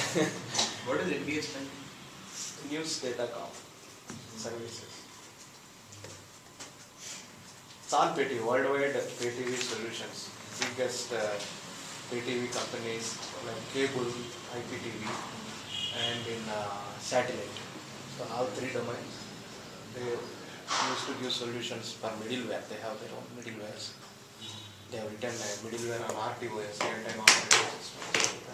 What is NDS? News Datacom Services. It's all PTV, worldwide PTV solutions. Biggest PTV companies like cable, IPTV, and in satellite. So all three domains. They used to give solutions for middleware. They have their own middlewares. They have written middleware on RTOS, real-time operating systems,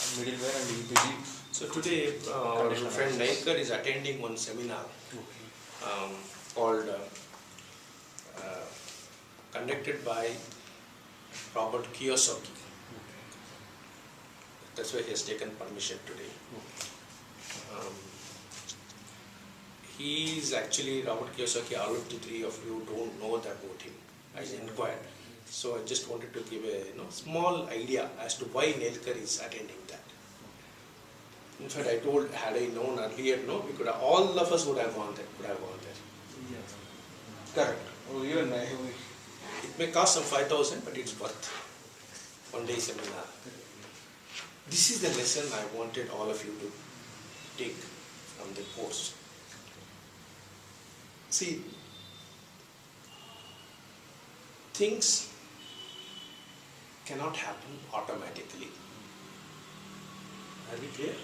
and middleware and EPG. So today, our friend Naikar is attending one seminar called conducted by Robert Kiyosaki. That's why he has taken permission today. He is actually, Robert Kiyosaki, all of the three of you don't know about him. I inquired. So I just wanted to give a small idea as to why Nailkar is attending that. In fact, I told, had I known earlier, we could have, all of us would have gone there. Yes. Correct. Oh, even it may cost some 5,000, but it's worth one day seminar. This is the lesson I wanted all of you to take from the course. See, things cannot happen automatically. Are we clear?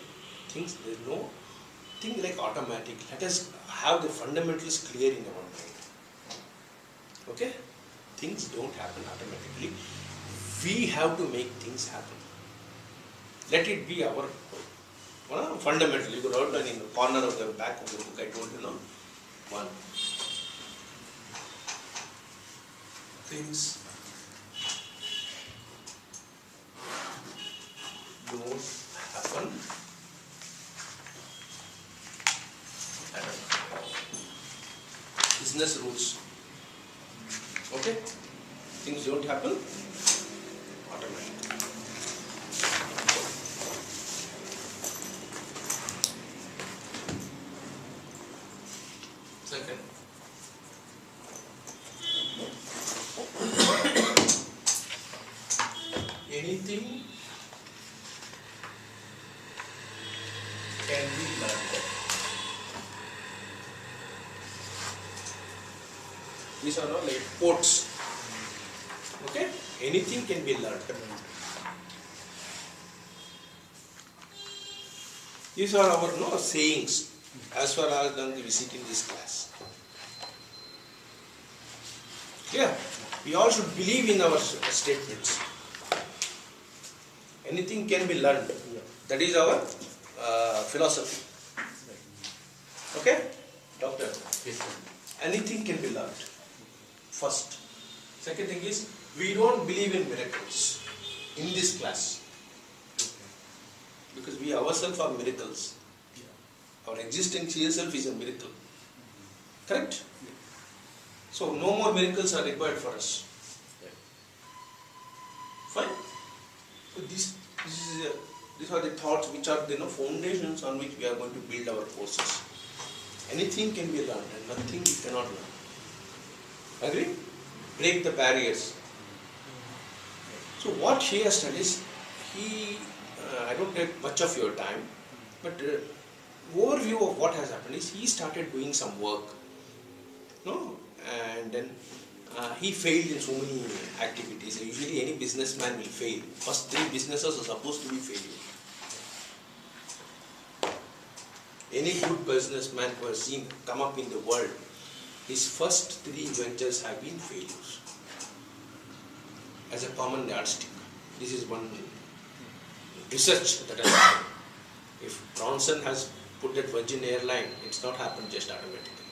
There's no thing like automatic. Let us have the fundamentals clear in our mind. Okay? Things don't happen automatically. We have to make things happen. Let it be our fundamental. You could write in the corner of the back of the book, I told you, one. Things don't happen. Business rules. Okay? Things don't happen automatically. Second. Anything can be learned. These are all like quotes. Okay? Anything can be learned. These are our sayings as far as we sit in this class. Yeah, we all should believe in our statements. Anything can be learned. That is our philosophy. Okay? Doctor? Yes, sir. Anything can be learned. First. Second thing is, we don't believe in miracles in this class. Because we ourselves are miracles. Our existence itself is a miracle. Correct? So no more miracles are required for us. Fine? So these are the thoughts which are the foundations on which we are going to build our courses. Anything can be learned and nothing we cannot learn. Agree? Break the barriers. So what he has done is, I don't take much of your time, but overview of what has happened is he started doing some work. And then he failed in so many activities. Usually any businessman will fail. First 3 businesses are supposed to be failure. Any good businessman who has seen come up in the world, his first 3 ventures have been failures. As a common yardstick. This is one research that has happened. If Bronson has put that Virgin Airline, it's not happened just automatically.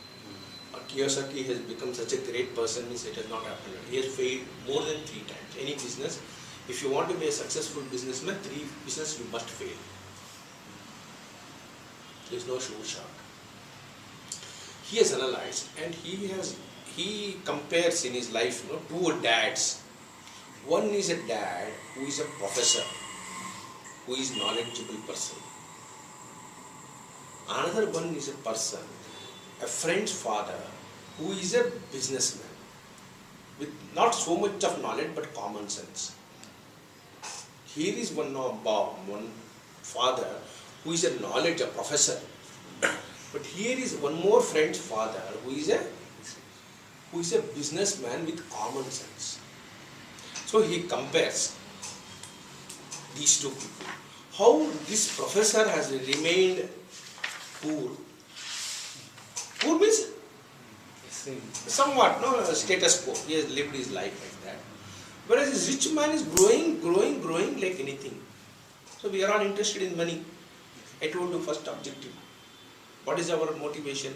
Or Kiyosaki has become such a great person, means it has not happened. He has failed more than 3 times. Any business, if you want to be a successful businessman, 3 businesses you must fail. There is no sure shot. He has analyzed and he compares in his life 2 dads. One is a dad who is a professor, who is knowledgeable person. Another one is a person, a friend's father, who is a businessman with not so much of knowledge but common sense. Here is one father who is a knowledge, a professor. But here is one more friend's father who is a businessman with common sense. So he compares these two people. How this professor has remained poor. Poor means somewhat, no, status quo. He has lived his life like that. Whereas this rich man is growing like anything. So we are all interested in money. I told you first objective. What is our motivation?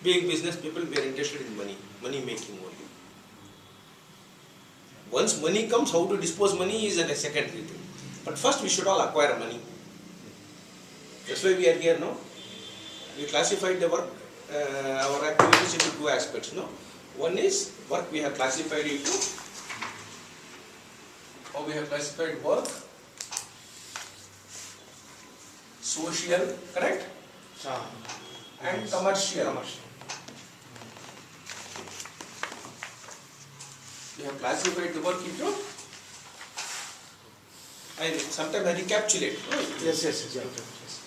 Being business people, we are interested in money making only. Once money comes, how to dispose money is a secondary thing. But first we should all acquire money. That's why we are here, no? We classified our activities into two aspects, no? One is work, we have classified into, or we have classified work, social, correct? And commercial. We have classified the work into, sometimes I recapitulate. Yes.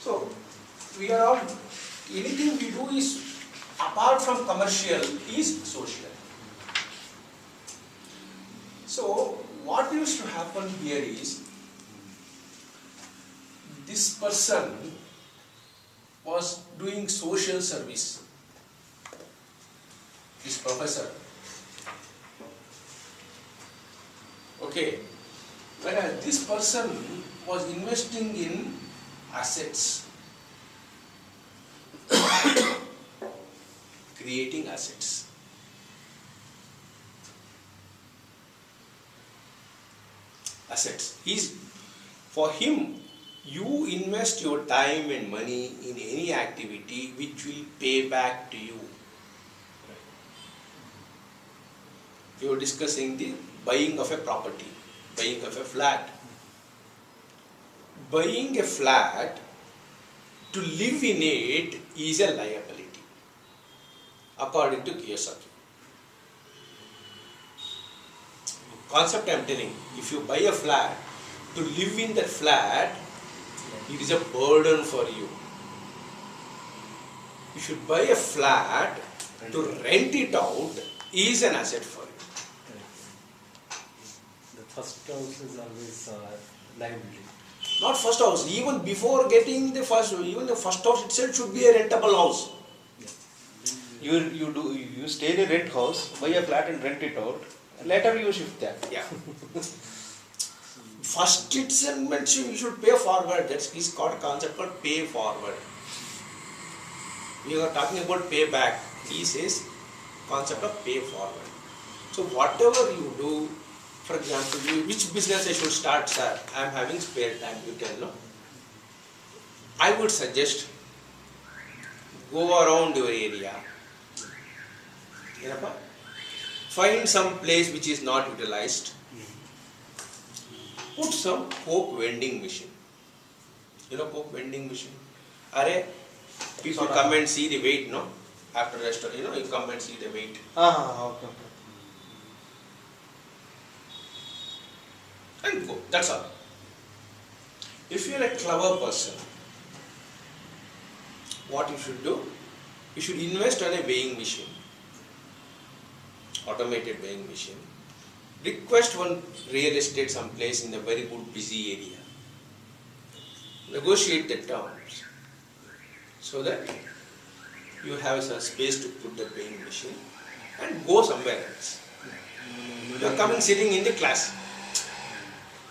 So, we are all, anything we do is, apart from commercial, is social. So, what used to happen here is, this person was doing social service, this professor. Okay, whereas this person was investing in assets, creating assets. For him, you invest your time and money in any activity which will pay back to you. You are discussing the buying of a property, buying of a flat. Buying a flat to live in it is a liability, according to Kiyosaki. Concept I am telling, if you buy a flat, to live in that flat, it is a burden for you. You should buy a flat to rent it out is an asset for you. The first house is always liability. Not first house, even before getting the first house itself should be a rentable house. You stay in a rent house, buy a flat and rent it out. Later you shift that. Yeah. First itself you should pay forward. That is called a concept called pay forward. We are talking about pay back. He says concept of pay forward. So whatever you do, for example, which business I should start, sir? I am having spare time, you tell, no? I would suggest go around your area. Find some place which is not utilized. Put some Coke vending machine. You know Coke vending machine? People come and see the weight, no? After restaurant, you come and see the weight. Okay. And go. That's all. If you are a clever person, what you should do? You should invest on a weighing machine. Automated weighing machine. Request one real estate someplace in a very good busy area. Negotiate the terms so that you have some space to put the weighing machine and go somewhere else. You are coming sitting in the class.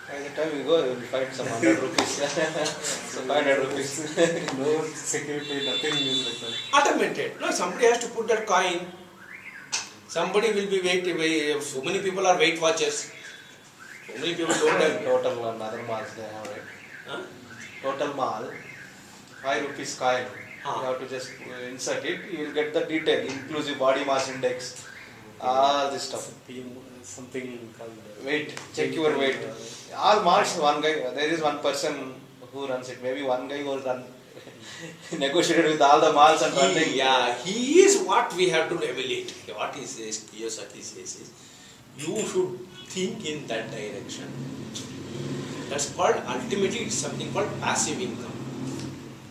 By the time we go, we will find some 100 rupees. So 500 rupees. No security, nothing is like that. Automated. No, somebody has to put that coin. Somebody will be wait. So many people are weight watchers. So many people don't have. Total on other malls they have, right? Huh? Total mall, 5 rupees coin. You have to just insert it. You will get the detail, inclusive body mass index, all this stuff. Something called Weight, check your weight. All malls, one guy. There is one person who runs it. Maybe one guy was negotiated with all the malls and running. He is what we have to emulate. What he says, Kiyosaki says is, you should think in that direction. That's called, ultimately it's something called passive income.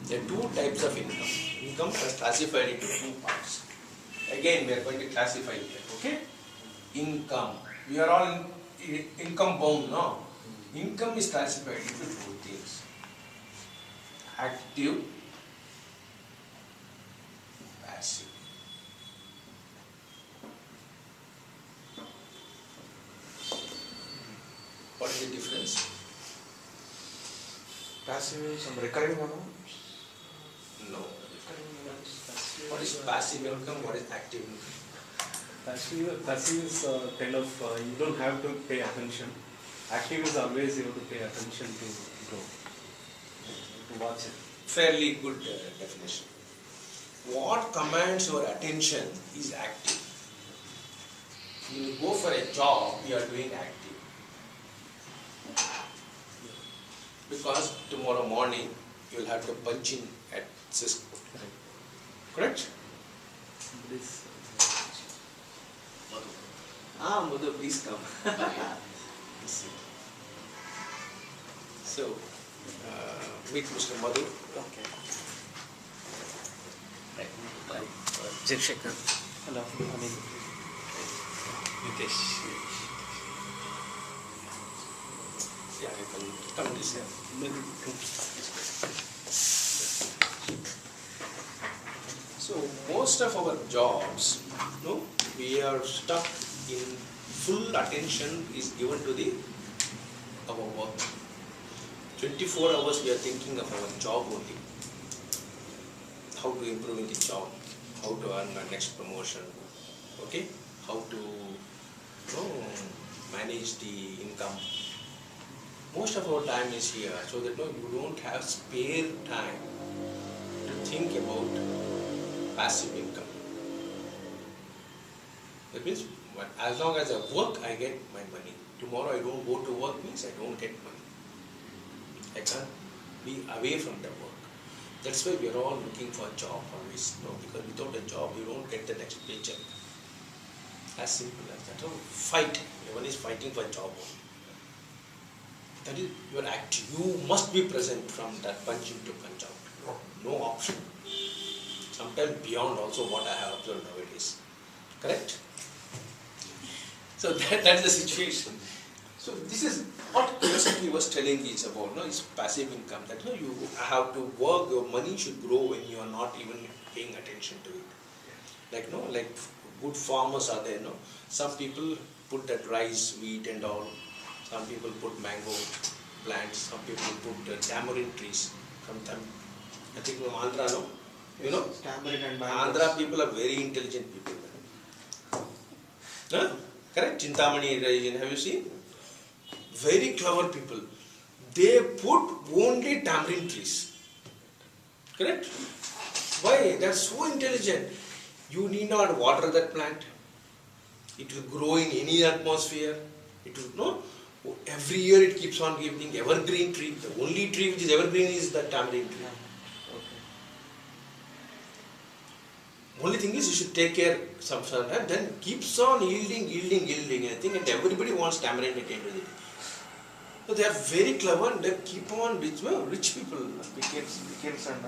There are two types of income. Income is classified into two parts. Again, we are going to classify it. Okay? Income. We are all income bound now. Income is classified into two things. Active, passive. What is the difference? Passive is some recurring amount. No. What is passive income? What is active income? Passive is kind of, you don't have to pay attention. Active is always you have to pay attention to grow, to watch it. Fairly good definition. What commands your attention is active. When you go for a job, you are doing active. Because tomorrow morning you will have to punch in at Cisco. Correct? This, Madhu, please come. So, meet Mr. Madhu. Okay. Jekshekhar. hello, Anil. Nitesh. Yeah, you can come this way. So most of our jobs, no, we are stuck in full attention is given to our work. 24 hours we are thinking of our job only. How to improve in the job, how to earn the next promotion, okay? How to manage the income. Most of our time is here, so that you don't have spare time to think about passive income. That means, as long as I work, I get my money. Tomorrow I don't go to work means I don't get money. I can't be away from the work. That's why we are all looking for a job always. Because without a job, you don't get the next paycheck. As simple as that. So fight. Everyone is fighting for a job. That is your act. You must be present from that punch in to punch out. No option. Sometimes beyond also what I have observed nowadays. Correct? So that's the situation. So this is what basically was telling is about, is passive income. That you have to work, your money should grow when you are not even paying attention to it. Like good farmers are there, Some people put that rice, wheat and all. Some people put mango plants, some people put tamarind trees. I think from Andhra, no? You know? Tamarind and mangoes. Andhra people are very intelligent people. Huh? Correct? Chintamani region, have you seen? Very clever people. They put only tamarind trees. Correct? Why? They are so intelligent. You need not water that plant. It will grow in any atmosphere. It will, every year it keeps on giving evergreen tree. The only tree which is evergreen is the tamarind tree. Only thing is you should take care some time, then keeps on yielding, I think, and everybody wants tamarind at the end of the day. So they are very clever and they keep on rich people. Becomes and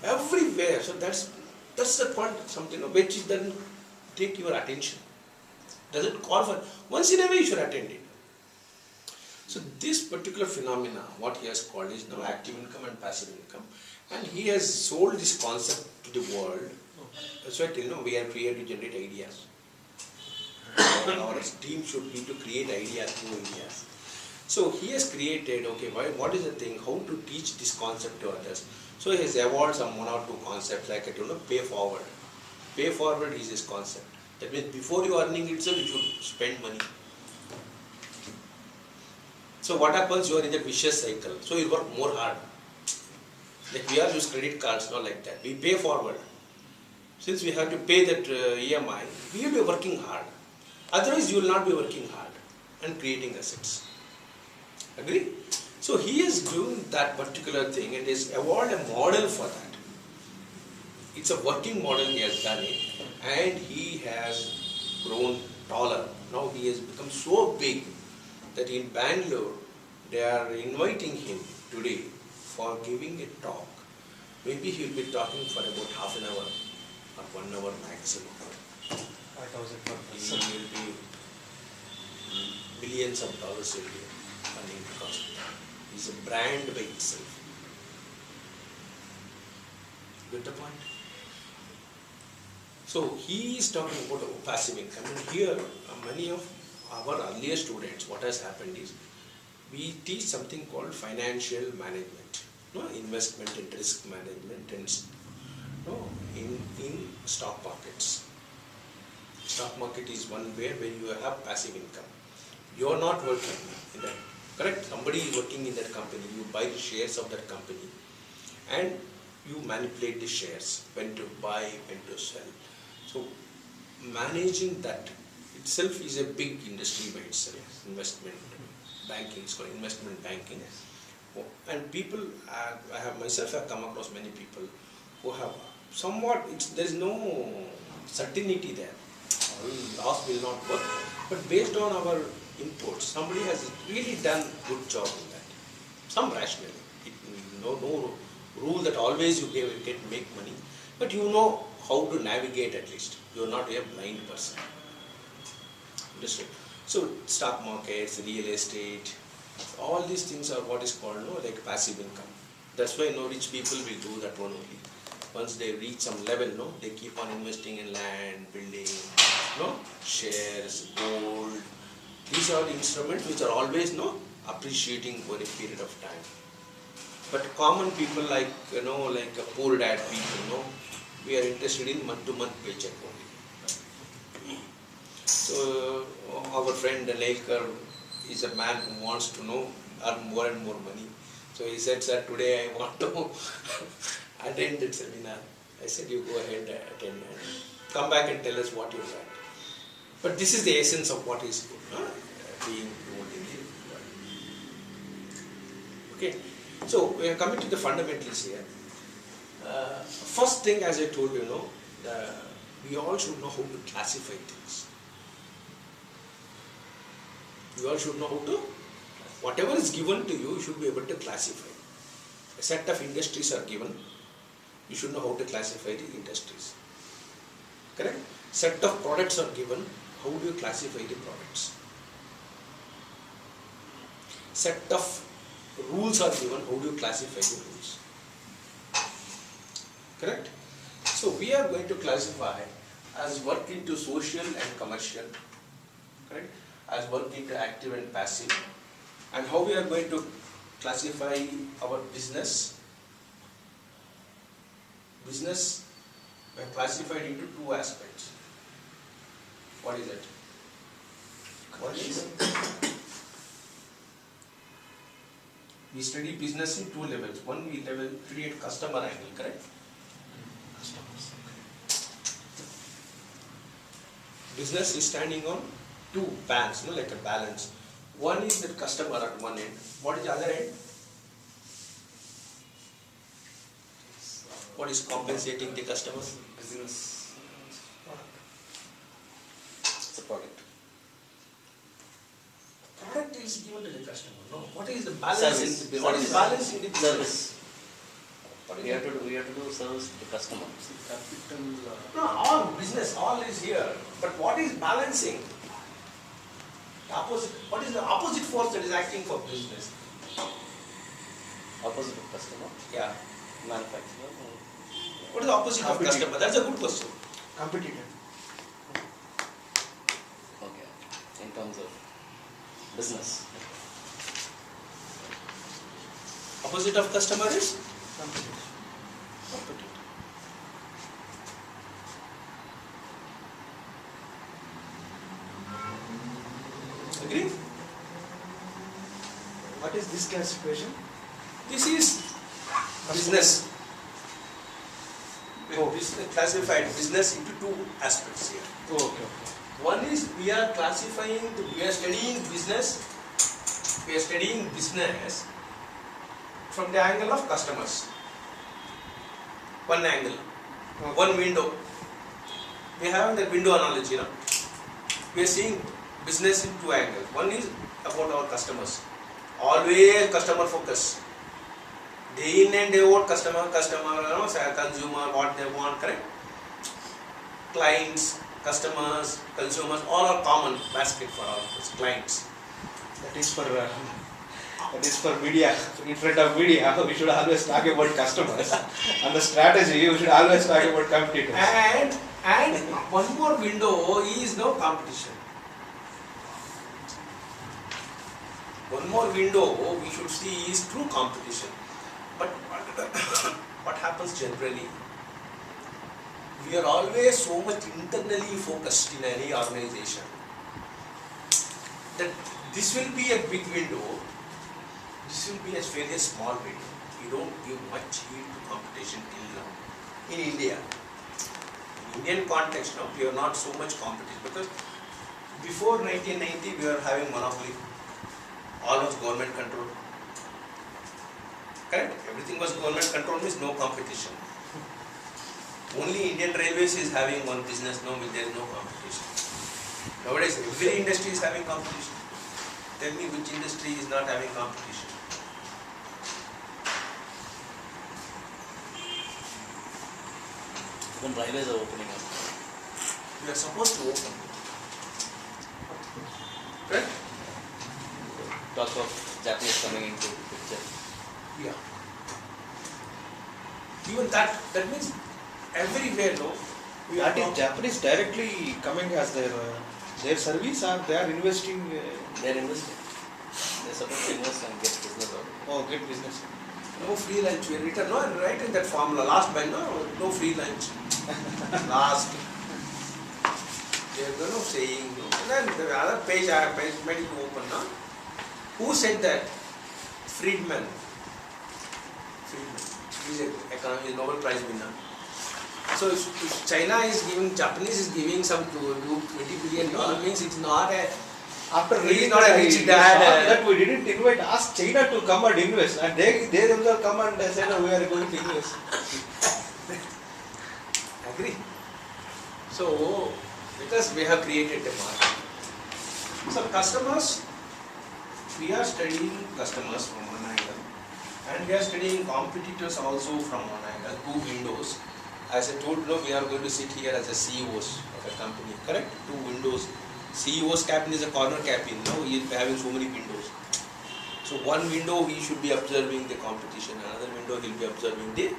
Everywhere. So that's the point, something which doesn't take your attention. Doesn't call for, once in a way you should attend it. So this particular phenomena, what he has called is now active income and passive income. And he has sold this concept to the world. That's why I tell we are here to generate ideas. Our team should be to create ideas, new ideas. So he has created, what is the thing, how to teach this concept to others. So he has evolved some one or two concepts like pay forward. Pay forward is his concept. That means before you earning itself, you should spend money. So what happens, you are in the vicious cycle. So you work more hard. Like we all use credit cards, not like that. We pay forward. Since we have to pay that EMI, we will be working hard. Otherwise, you will not be working hard and creating assets. Agree? So he is doing that particular thing and has evolved a model for that. It's a working model, he has done it, and he has grown taller. Now he has become so big that in Bangalore, They are inviting him today for giving a talk. Maybe he will be talking for about half an hour or 1 hour maximum. 5,000 per He person. will be millions of dollars will be funding cost. It's a brand by itself. Get the point? So he is talking about passive income, and here many of our earlier students, what has happened is we teach something called financial management, no, investment and risk management, and no, in stock markets. Stock market is one where you have passive income. You are not working in that, correct? Somebody is working in that company. You buy shares of that company, and you manipulate the shares, when to buy, when to sell. So managing that itself is a big industry by itself. Investment banking, it's called investment banking. And people, I have myself have come across many people who have somewhat, there is no certainty there. Loss will not work, but based on our inputs, somebody has really done good job in that. Some rationally, no rule that always you make money, but you know how to navigate at least. You are not a blind person. Understood? So stock markets, real estate, all these things are what is called like passive income. That's why rich people will do that one only. Once they reach some level, they keep on investing in land, building, shares, gold. These are the instruments which are always appreciating over a period of time. But common people like like a poor dad people, we are interested in month-to-month paycheck only. So our friend Nelkar is a man who wants to earn more and more money. So he said, sir, today I want to attend that seminar. I said, you go ahead, attend and come back and tell us what you learned. But this is the essence of what is being told in the world. Okay, so we are coming to the fundamentals here. First thing, as I told you, we all should know how to classify things. You all should know how to, whatever is given to you, you should be able to classify. A set of industries are given, you should know how to classify the industries. Correct? Set of products are given, how do you classify the products? Set of rules are given, how do you classify the rules? Correct? So we are going to classify as work into social and commercial, correct? As work into active and passive, and how we are going to classify our business. Business we are classified into two aspects. What is it? What is it? We study business in two levels. One we study at customer angle, correct? Customers. Business is standing on two banks, like a balance. One is the customer at one end. What is the other end? What is compensating the customer? Business. It's a product. Product is given to the customer. No. What is the balance? Service. What is balance in the business? Service. We have to do service to the customer. Capital. No, all business, all is here. But what is balancing? Opposite. What is the opposite force that is acting for business? Opposite of customer. Yeah. Manufacturer. What is the opposite of Competitor. customer? That's a good question. Competitor. Okay. In terms of business. Opposite of customer is? Competitor. Competitor. Agree? What is this classification? This is business. We have classified business into two aspects here. Oh, okay. One is we are classifying, we are studying business from the angle of customers. One angle, one window. We have the window analogy. We are seeing business in two angles. One is about our customers. Always customer focus. Day in and day out, customer, consumer, what they want, correct? Clients, customers, consumers, all are common basket for all those clients. That is for media. In front of media, we should always talk about customers. And the strategy, we should always talk about competitors. And one more window is no competition. One more window we should see is true competition. But what happens generally? We are always so much internally focused in any organization that this will be a big window, this will be a fairly small window. We don't give much heed to competition till now. In India, in Indian context now, we are not so much competition because before 1990 we were having monopoly, all was government control. Correct? Everything was government control, means no competition. Only Indian Railways is having one business, no, there is no competition. Nowadays, every industry is having competition. Tell me which industry is not having competition. Even railways are opening up. We are supposed to open. Correct? Talk of Japanese coming into the picture. Yeah. Even that means everywhere, no? We are That is Japanese directly coming as their service, or they are investing? They are investing. They are supposed to invest and get business out of it. Oh, get business. no free lunch. We are written, no, right in that formula. Last by no free lunch. Last. They are saying. And then the other page I made it open, no? Who said that? Friedman. He is an economic Nobel Prize winner. So if China is giving, Japanese is giving some $20 billion, means it's not a, After he is reading not a rich dad. that we didn't ask China to come and invest, and they themselves come and said, we are going to invest. Agree. So because we have created a market. So customers, we are studying customers from one angle, and we are studying competitors also from one angle, two windows. As I told you, we are going to sit here as a CEOs of a company, correct? Two windows. CEO's cabin is a corner cabin, no? He is having so many windows. So one window he should be observing the competition, another window he will be observing the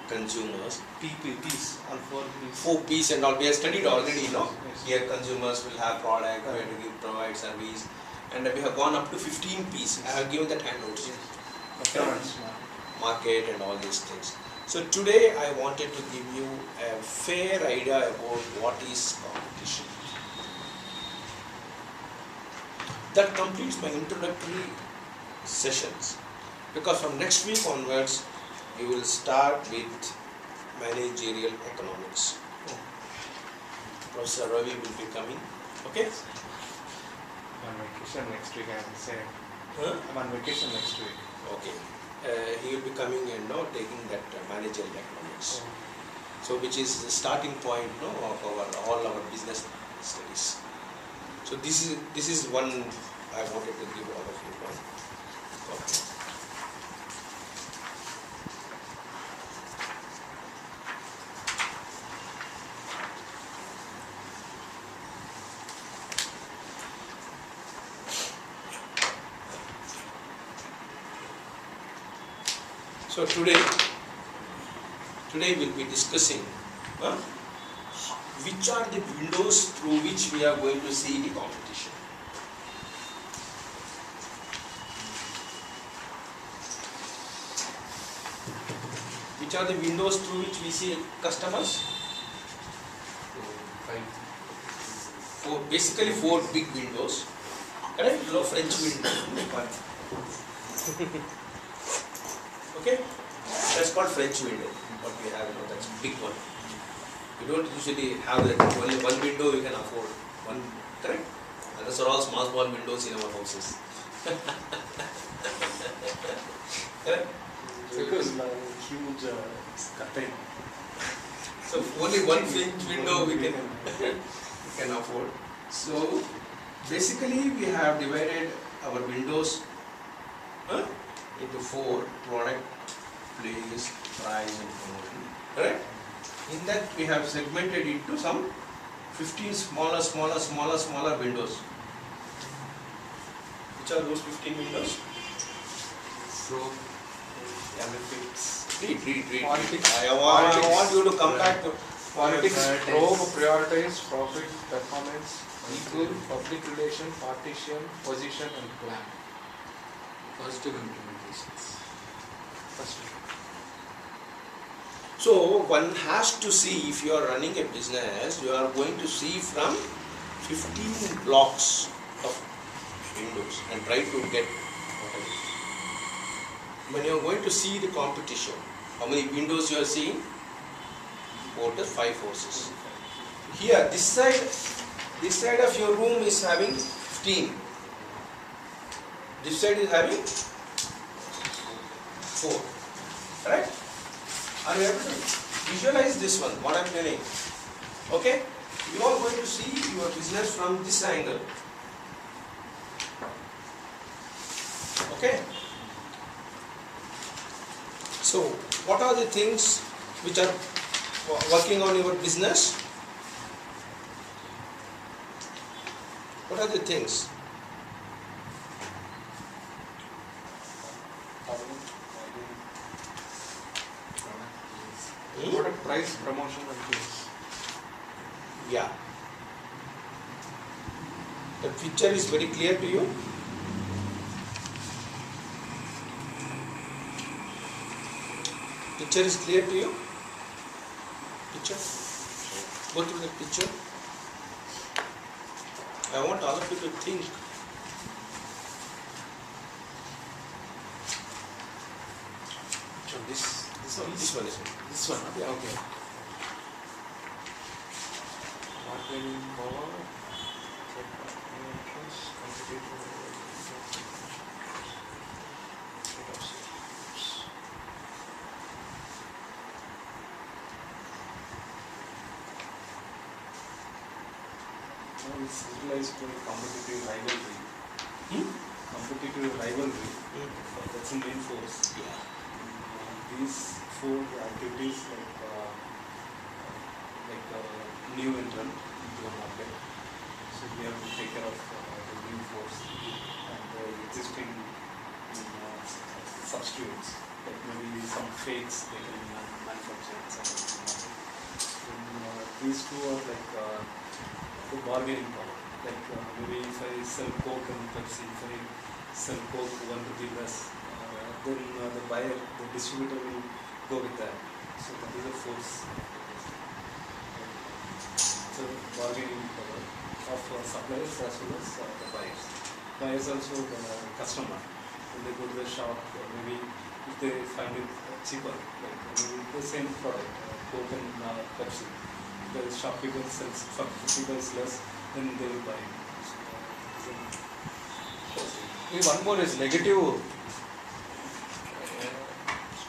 consumers. P's and 4P's. 4P's and all, we have studied already, no? Yes. Here consumers will have product, we have to provide service, and we have gone up to 15 P's. I have given that handouts. Yes. Market and all these things. So today I wanted to give you a fair idea about what is competition. That completes my introductory sessions, because from next week onwards we will start with managerial economics. Professor Ravi will be coming. Okay? I'm on vacation next week, I will say. Huh? I'm on vacation next week. Okay. He will be coming and taking that managerial economics. So which is the starting point of all our business studies. So this is one I wanted to give all of you. Okay. So today we'll be discussing which are the windows through which we are going to see the competition. Which are the windows through which we see customers? Basically four big windows. Correct? French window. Okay? That's called French window. What we have, that's a big one. We don't usually have that. Only one window we can afford. One, correct? Others are all small windows in our houses. Correct? Because huge curtain. So only one French window we can afford. So basically we have divided our windows huh, into 4: product, place, price and promotion. Correct? In that we have segmented into some 15 smaller windows. Which are those 15 windows? So, analytics. Read. Politics. I want you to come back to Politics, Prioritize. probe, prioritize, profit, performance, equal, public relation, partition, position and plan. Positive implementations. First. So one has to see, if you are running a business, you are going to see from 15 blocks of windows and try to get whatever. When you are going to see the competition, how many windows you are seeing? 4 to 5 forces. Here, this side of your room is having 15. This side is having 4. Right? Are you able to visualize this one, what I am telling? Okay? You are going to see your business from this angle. Okay? So, what are the things which are working on your business? What are the things? Product, price, promotion and place. Yeah. The picture is very clear to you? Picture is clear to you? Picture? Go through the picture. I want all of you to think. So this This one. This one, okay. Okay. Bargaining power, Now it's utilized to competitive rivalry. Hmm? Competitive rivalry. That's the main force. Yeah. These 4 activities new entrant into the market. So we have to take care of the new force and the existing substitutes, like maybe some fakes they can manufacture in some market. These 2 are like the bargaining power. Like maybe if I sell Coke and Pepsi, if I sell Coke 1 rupee less, then the buyer, the distributor will go with that. So that is a force. So bargaining power of suppliers as well as the buyers. Buyers also the customer. When they go to the shop, maybe if they find it cheaper, like maybe the same product, Coke and Pepsi, the shopkeeper sells for 50 paise less, then they will buy it. one more is negative.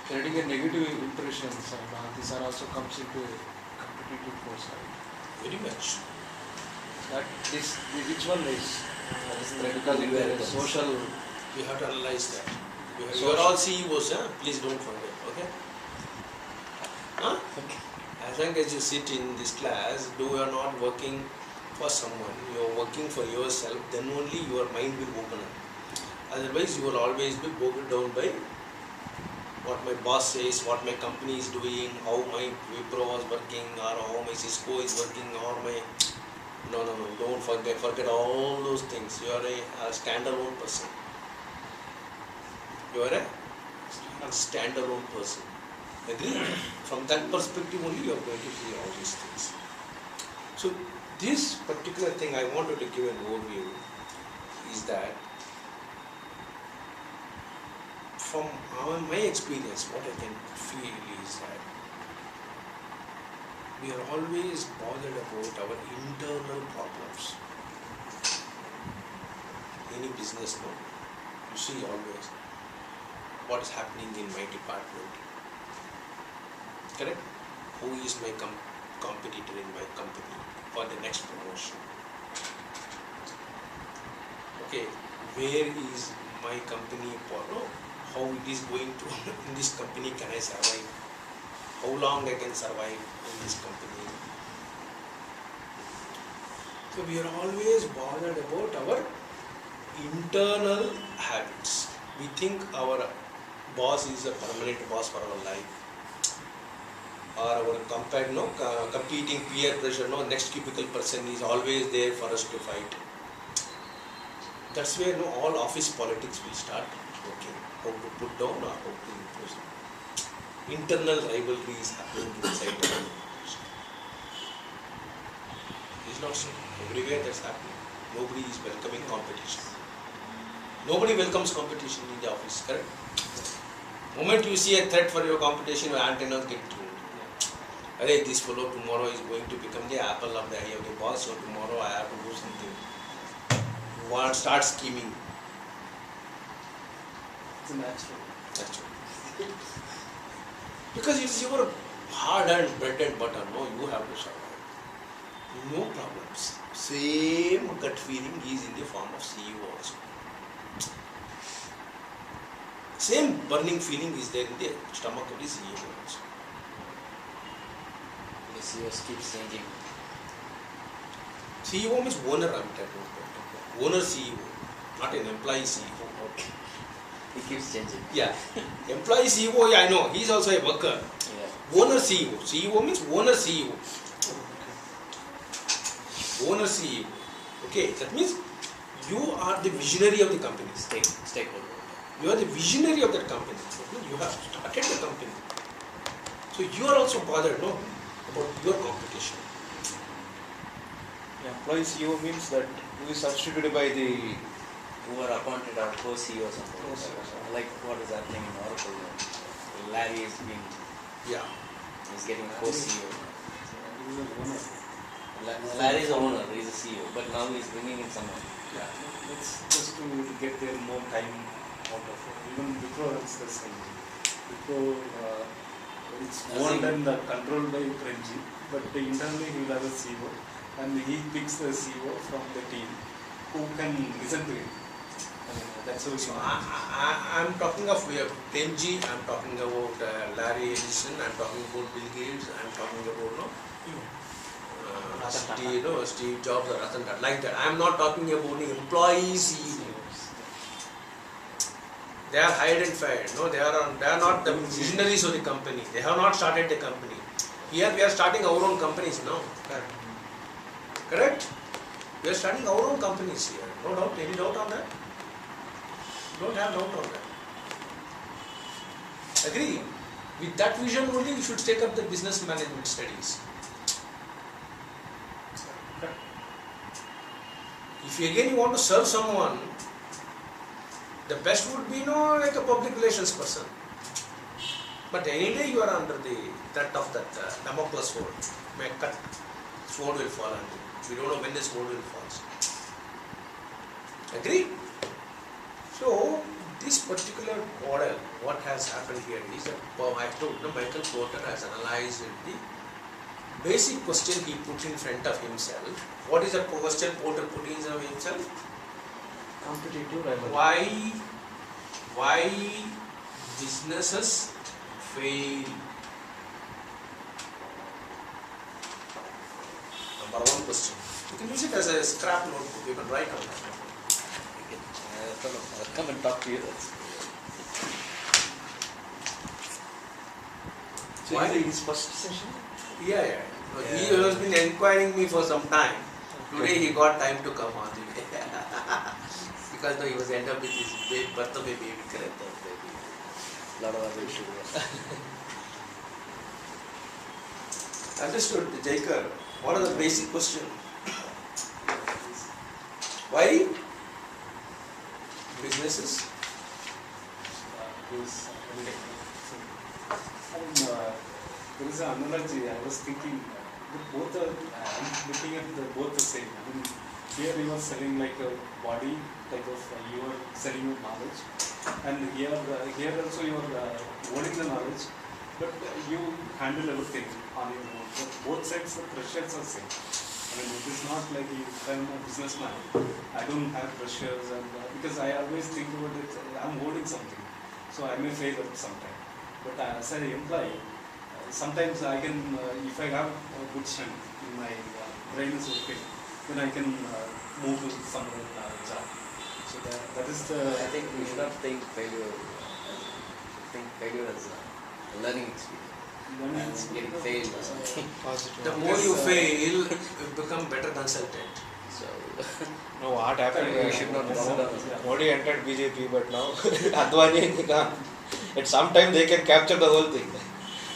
Creating a negative impressions and these are also comes into a competitive force, right? Very much. That this which one is because it is social. We have to analyze that. You are all CEOs, huh? Please don't forget, okay? Huh? As long as you sit in this class, you are not working for someone, you are working for yourself, then only your mind will open up. Otherwise, you will always be bogged down by what my boss says, what my company is doing, how my Wipro was working, or how my Cisco is working, or my... No, don't forget all those things. You are a standalone person. You are a standalone person. Agree? From that perspective only you are going to see all these things. So this particular thing I wanted to give an overview is that from my experience, what I can feel is that we are always bothered about our internal problems. Any business now, you see always what is happening in my department. Correct? Who is my competitor in my company for the next promotion? Okay, where is my company, how it is going to, in this company can I survive? How long I can survive in this company? So we are always bothered about our internal habits. We think our boss is a permanent boss for our life, or our competing peer pressure. No, next cubicle person is always there for us to fight. That's where all office politics will start working. How to put down or how to improve. Internal rivalry is happening inside the organization. It's not so. Everywhere that's happening. Nobody is welcoming competition. Nobody welcomes competition in the office, correct? Moment you see a threat for your competition, your antennas get tuned. Arey, this fellow tomorrow is going to become the apple of the eye of the boss, so tomorrow I have to do something. You start scheming. It's a natural. Natural. Because it's your hard-earned bread and butter, no, you have to survive. No problems. Same gut feeling is in the form of CEO also. Same burning feeling is there in the stomach of the CEO also. The CEOs keeps changing. CEO means owner, I'm talking about. Owner CEO, not an employee CEO. Okay. He keeps changing. Yeah. Employee CEO, yeah, I know, he's also a worker. Yeah. Owner CEO. CEO means owner CEO. Owner CEO. Okay, that means you are the visionary of the company. Stakeholder. You are the visionary of that company. That means you have started the company. So you are also bothered, no, about your competition. Employee CEO means that who is substituted by the Who are appointed or co-CEO or something. Like what is happening in Oracle. Larry is being, Yeah. he's getting co-CEO. He's the owner. Larry is the owner, he's the CEO, but now he's bringing in someone. Yeah, it's just to get their more time out of it. Even Wipro is the same. Wipro, it's owned and controlled by Premji, but internally he will have a CEO, and he picks the CEO from the team who can listen to him. That's how So he I'm talking of Premji, I'm talking about Larry Ellison, I'm talking about Bill Gates, I'm talking about Steve Jobs or Ratan Tata, like that. I'm not talking about the employee CEOs. They are hired and fired. No, they are not the visionaries of the company. They have not started the company. Here we are starting our own companies now. Correct? We are starting our own companies here. No doubt. Any doubt on that? Don't have doubt on that. Agree? With that vision only, we should take up the business management studies. If again you want to serve someone, the best would be like a public relations person. But any day you are under the threat of that Damocles sword. May cut, sword will fall on you. We don't know when the sword will fall. Agree? So this particular model, what has happened here is that I told Michael Porter has analyzed the basic question he put in front of himself. What is the question Porter put in front of himself? competitive rivalry. Why businesses fail? Number one question. You can use it as a scrap notebook. You can write on that. I'll come and talk to you. So Why? is it his first session? Yeah. He has been inquiring me for some time. Today he got time to come on the way. Because he was end up with his birth of a baby, correct? Lot of other issues. Understood, Jaikar. What are the basic questions? Why businesses? There is an analogy. I was thinking both are. I'm looking at both the same. I mean, here you are selling like a body type of. You are selling your knowledge, and here also you are owning the knowledge, but you handle everything on your own. So both sides the pressures are same. mean, it is not like if I'm a businessman, I don't have pressures, and because I always think about it, I'm holding something, so I may fail at some time. But as an employee, sometimes I can, if I have a good strength in my brain is okay, then I can move to some other job. So that is the. I think we should not think failure. Think failure as a learning experience. And getting failed or something. Positive. The more you fail, you become better consultant. So No, what happened? we should not consider. Modi entered BJP, but now Advani at some time they can capture the whole thing.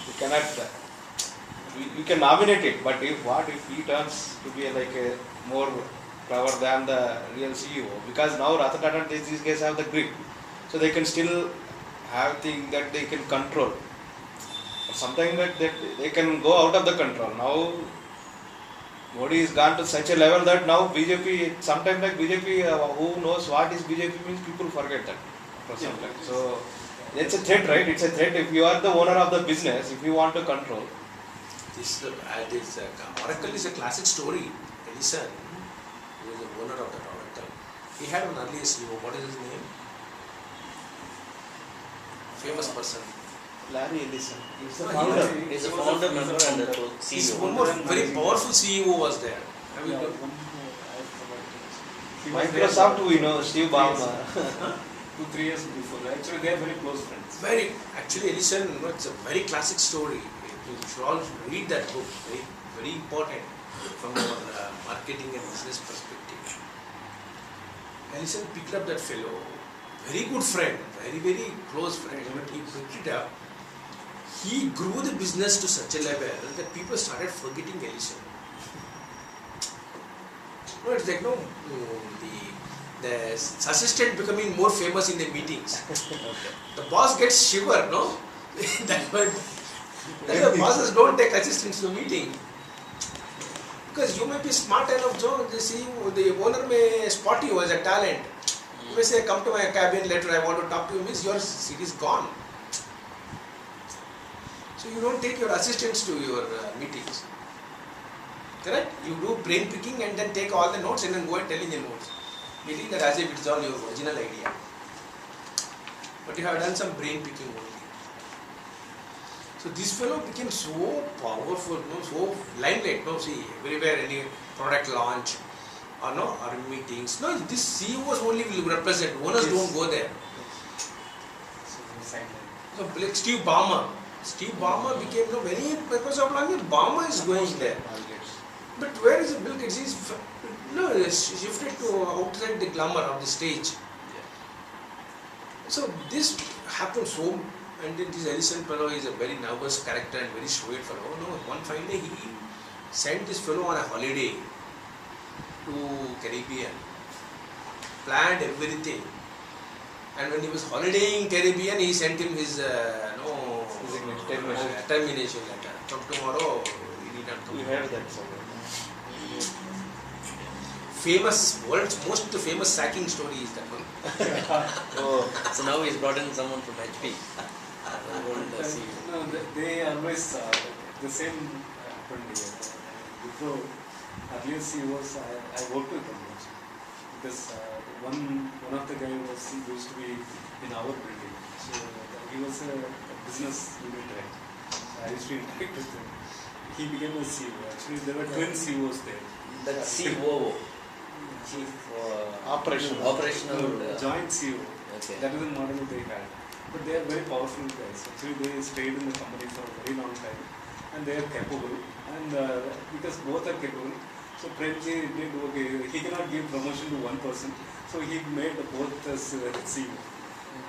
You cannot. You can nominate it, but if he turns to be like a more clever than the real CEO? Because now Ratan Tata, these guys have the grip, so they can still have things that they can control. Sometimes that they can go out of the control. Now Modi is gone to such a level that now BJP, sometimes like BJP, who knows what is BJP means, people forget that for some time. So it's a threat, right? It's a threat. If you are the owner of the business, if you want to control. Oracle is a classic story. Ellison, who is the owner of that Oracle, he had an earlier CEO. What is his name? Famous person. Larry Ellison. He's the No, founder. He's a founder member and the He's CEO. one more very powerful CEO was there. I mean, Yeah, one more, I forgot. He was there Microsoft, for we know, Steve 3 years. Ballmer. 2-3 years before. Actually, they are very close friends. actually Ellison, it's a very classic story. You should all read that book. Very, very important from our marketing and business perspective. Ellison picked up that fellow, very good friend, very, very close friend, but he picked it up. He grew the business to such a level that people started forgetting Ellison. No, it's like the assistant becoming more famous in the meetings. The boss gets shiver, no? That's why bosses don't take assistants to meeting. Because you may be smart enough, Joe, the owner may spot you as a talent. You may say, come to my cabin later, I want to talk to you, means your seat is gone. So you don't take your assistants to your meetings. Correct? You do brain picking and then take all the notes and then go and tell in the notes. Meaning that as if it's all your original idea. But you have done some brain picking only. So this fellow became so powerful, no, so limelight, no, see, everywhere any product launch or meetings. No, this CEOs only will represent, owners don't go there. So, we signed it. So like Steve Ballmer. Steve Ballmer became very Microsoft launch. Ballmer is going there. But where is Bill Gates? He's shifted to outside the glamour of the stage. So this happened so, and then this Ellison fellow is a very nervous character and very shrewd fellow. No, one fine day he sent this fellow on a holiday to Caribbean, planned everything, and when he was holidaying in Caribbean, he sent him his termination letter. From tomorrow, he did not come. You heard that somewhere. Famous, world's most famous sacking story is that one. Oh, So now he's brought in someone from HP. No, they always, the same happened here. Before, earlier CEOs, I worked with them also. Because one of the guy he used to be in our building. So he was a business unit head. So I used to interact with him. He became a CEO. Actually, there were twin CEOs there. That's COO. Chief Operational. Joint CEO. Okay. That is the model they had. But they are very powerful guys. Actually, they stayed in the company for a very long time, and they are capable. And because both are capable, so Premji did okay. He cannot give promotion to one person, so he made both as CEO.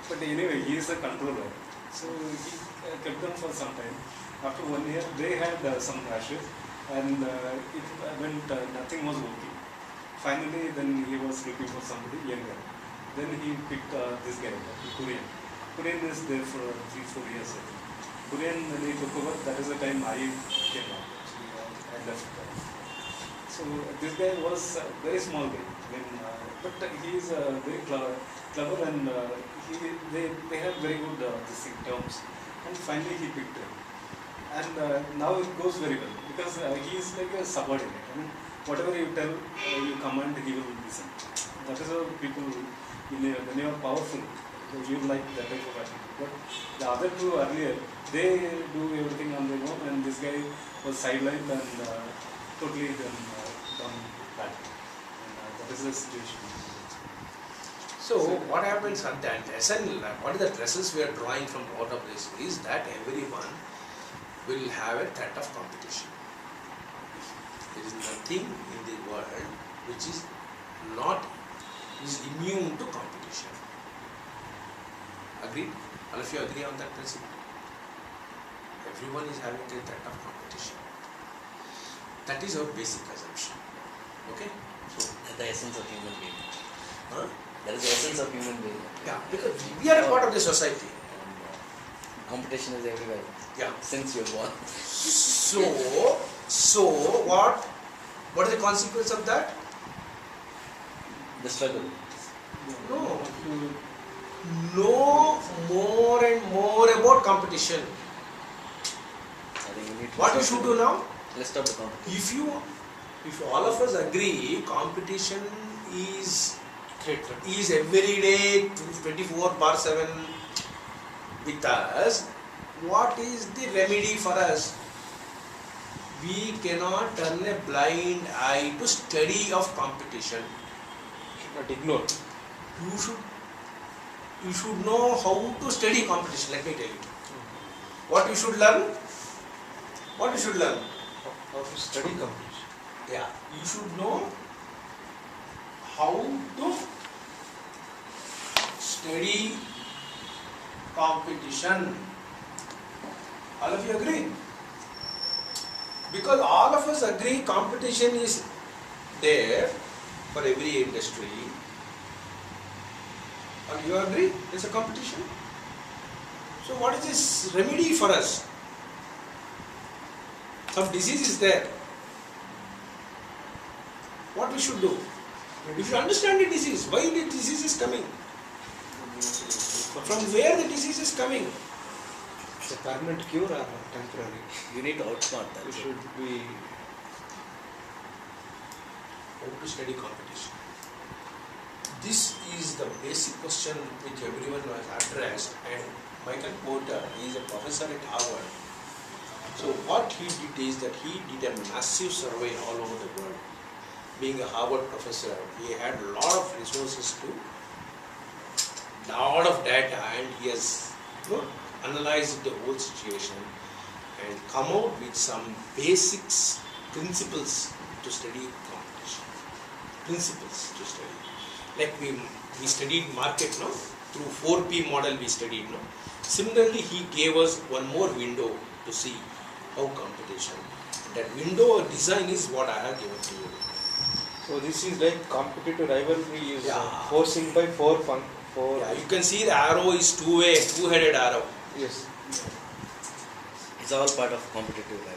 But anyway, he is a controller, so he kept them for some time. After 1 year, they had some crashes, and it went nothing was working. Finally, then he was looking for somebody younger. Then he picked this guy, Kurian. Kurian is there for 3-4 years, I think. Kurian, when he took over, that is the time I came out. Actually, I left. So this guy was a very small guy. But he is very clever and they have very good terms. And finally he picked him. And now it goes very well because he is like a subordinate. I mean, whatever you tell, you command, he will listen. That is how people, when you are powerful, you like that type of attitude. But the other two earlier, they do everything on their own, and this guy was sidelined and totally done bad. And that is the situation. So what happens at that lesson, what is the lessons we are drawing from out of this is that everyone will have a threat of competition. There is nothing in the world which is immune to competition. Agreed? All of you agree on that principle? Everyone is having a threat of competition. That is our basic assumption. Okay? So That's the essence of human being. huh? That is the essence of human being. Yeah, because we are a part of the society. And, competition is everywhere. Yeah. Since you're born. So what is the consequence of that? The struggle. No. Know more and more about competition. I think we need to What you stop should the- do now? Let's stop the competition. If all of us agree competition is Threat. every day 24/7 with us, what is the remedy for us? We cannot turn a blind eye to study of competition. Should not ignore. You should know how to study competition. Let me tell you. What you should learn? What you should learn? How to study competition. Yeah, you should know how to study competition. All of you agree? Because all of us agree competition is there for every industry. And you agree? There's a competition. So what is this remedy for us? Some disease is there. What we should do? If you understand the disease, why the disease is coming? From where the disease is coming? It's a permanent cure or temporary? You need to outsmart that. We should be. How to study competition? This is the basic question which everyone was addressed, and Michael Porter is a professor at Harvard. So what he did is that he did a massive survey all over the world. Being a Harvard professor, he had a lot of resources to, lot of data, and he has analyzed the whole situation and come out with some basics, principles to study competition. Principles to study. Like we studied market, no? Through 4P model we studied, no? Similarly, he gave us one more window to see how competition. That window design is what I have given to you. So this is like competitive rivalry is Yeah. forcing by four. Yeah, you can see the arrow is two-headed arrow. Yes. It's all part of competitive rivalry.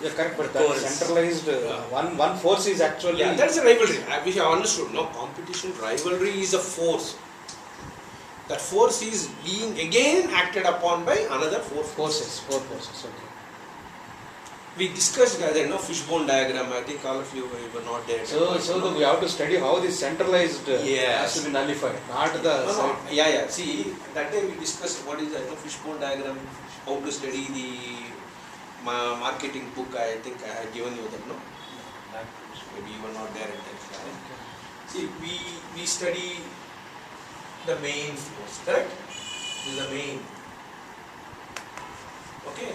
Yeah, correct. But The that core is- centralized Yeah. one force is actually. Yeah, that's a rivalry. I wish I understood. No, competition, rivalry is a force. That force is being again acted upon by another four forces. Four forces. Okay. We discussed fishbone diagram. I think all of you were not there. So we have to study how this centralized Yes. has to be nullified, not the No. side. Yeah. See, that day we discussed what is the fishbone diagram, how to study the marketing book. I think I had given you that, no? Maybe you were not there at that time. See, we study the main force, correct? This is the main. Okay?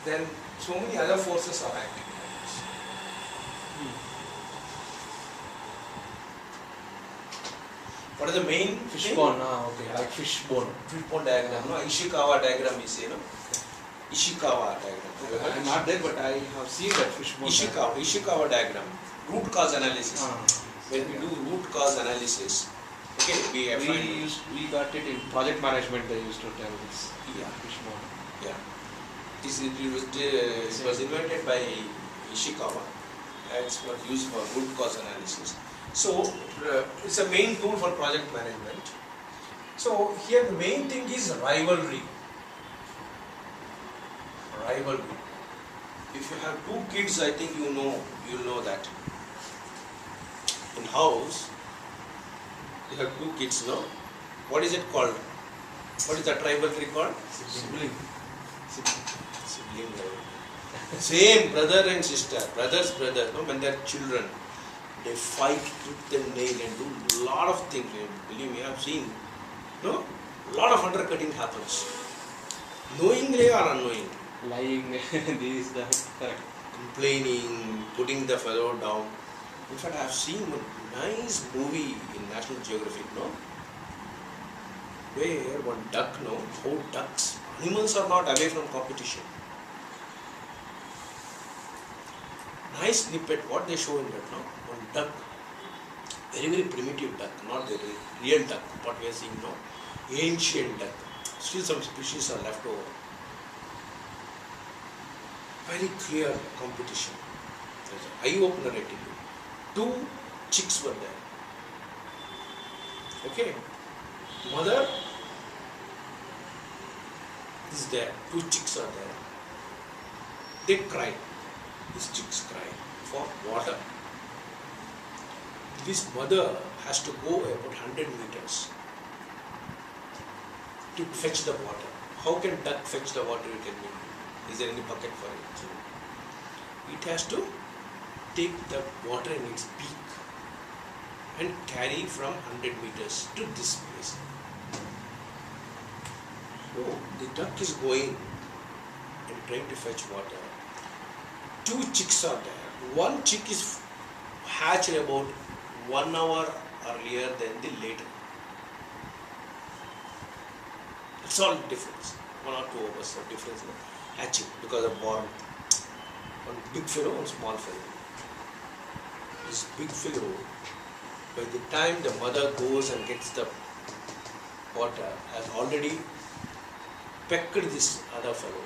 Then so many other forces are acting. What is the main Fishbone, thing? okay, Yeah. like fishbone. Fishbone diagram, no? Ishikawa diagram is, Ishikawa diagram. I am not there, but I have seen that fishbone. Ishikawa diagram. Root cause analysis. Ah. When we do root cause analysis, okay, We got it in project management. They used to tell this. Yeah. Fishbone. Yeah. It was invented by Ishikawa. It's used for root cause analysis. So it's a main tool for project management. So here the main thing is rivalry. Rivalry. If you have 2 kids, I think you'll know that. In house, you have 2 kids, no? What is it called? What is that rivalry called? Sibling. Sibling rivalry. Same brother and sister, brothers, no? When they are children, they fight tooth and nail and do lot of things. Believe me, I have seen, no? Lot of undercutting happens. Knowingly or unknowingly. Lying, this, that, correct. Complaining, putting the fellow down. In fact, I have seen one nice movie in National Geographic, no? Where one duck, no? How ducks, animals are not away from competition. Nice snippet, what they show in that, no? One duck, very, very primitive duck, not the real duck, what we are seeing now. Ancient duck. Still some species are left over. Very clear competition. There's an eye-opener, I tell you. 2 chicks were there. Okay. Mother is there. 2 chicks are there. They cry. These chicks cry for water. This mother has to go about 100 meters to fetch the water. How can duck fetch the water, you tell me? Is there any bucket for it? It has to take the water in its beak and carry from 100 meters to this place. So the duck is going and trying to fetch water. 2 chicks are there. 1 chick is hatched about 1 hour earlier than the later. It's all difference. 1 or 2 hours of difference in hatching because of born. One big fellow, one small fellow. This big fellow, by the time the mother goes and gets the water, has already pecked this other fellow,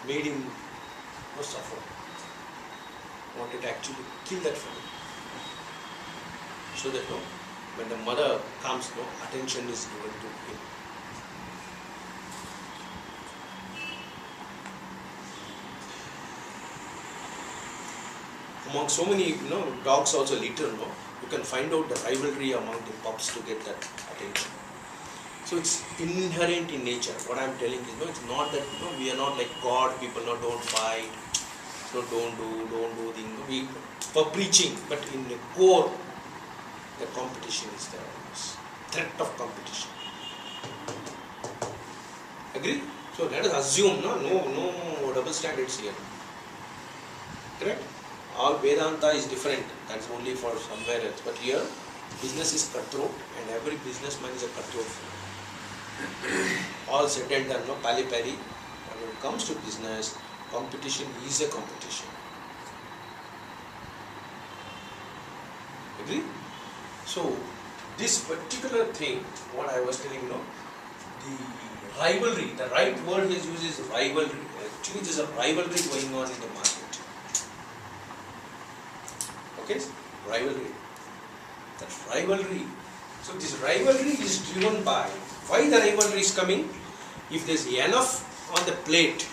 made him suffer. Wanted to actually kill that fellow. So that when the mother comes, attention is given to him. Among so many dogs also litter, you can find out the rivalry among the pups to get that attention. So it's inherent in nature. What I'm telling is, it's not that we are not like God, people don't fight, don't do things. We for preaching, but in the core, the competition is there. Threat of competition. Agree? So let us assume no double standards here. Correct? All Vedanta is different. That's only for somewhere else. But here, business is cutthroat, and every businessman is a cutthroat. All said and done, pali-pali. And when it comes to business, competition is a competition. Agree? So, this particular thing, what I was telling the rivalry, the right word he uses is rivalry. Actually, there is a rivalry going on in the market. Okay? Rivalry. That rivalry. So, this rivalry is driven by, why the rivalry is coming? If there is enough on the plate,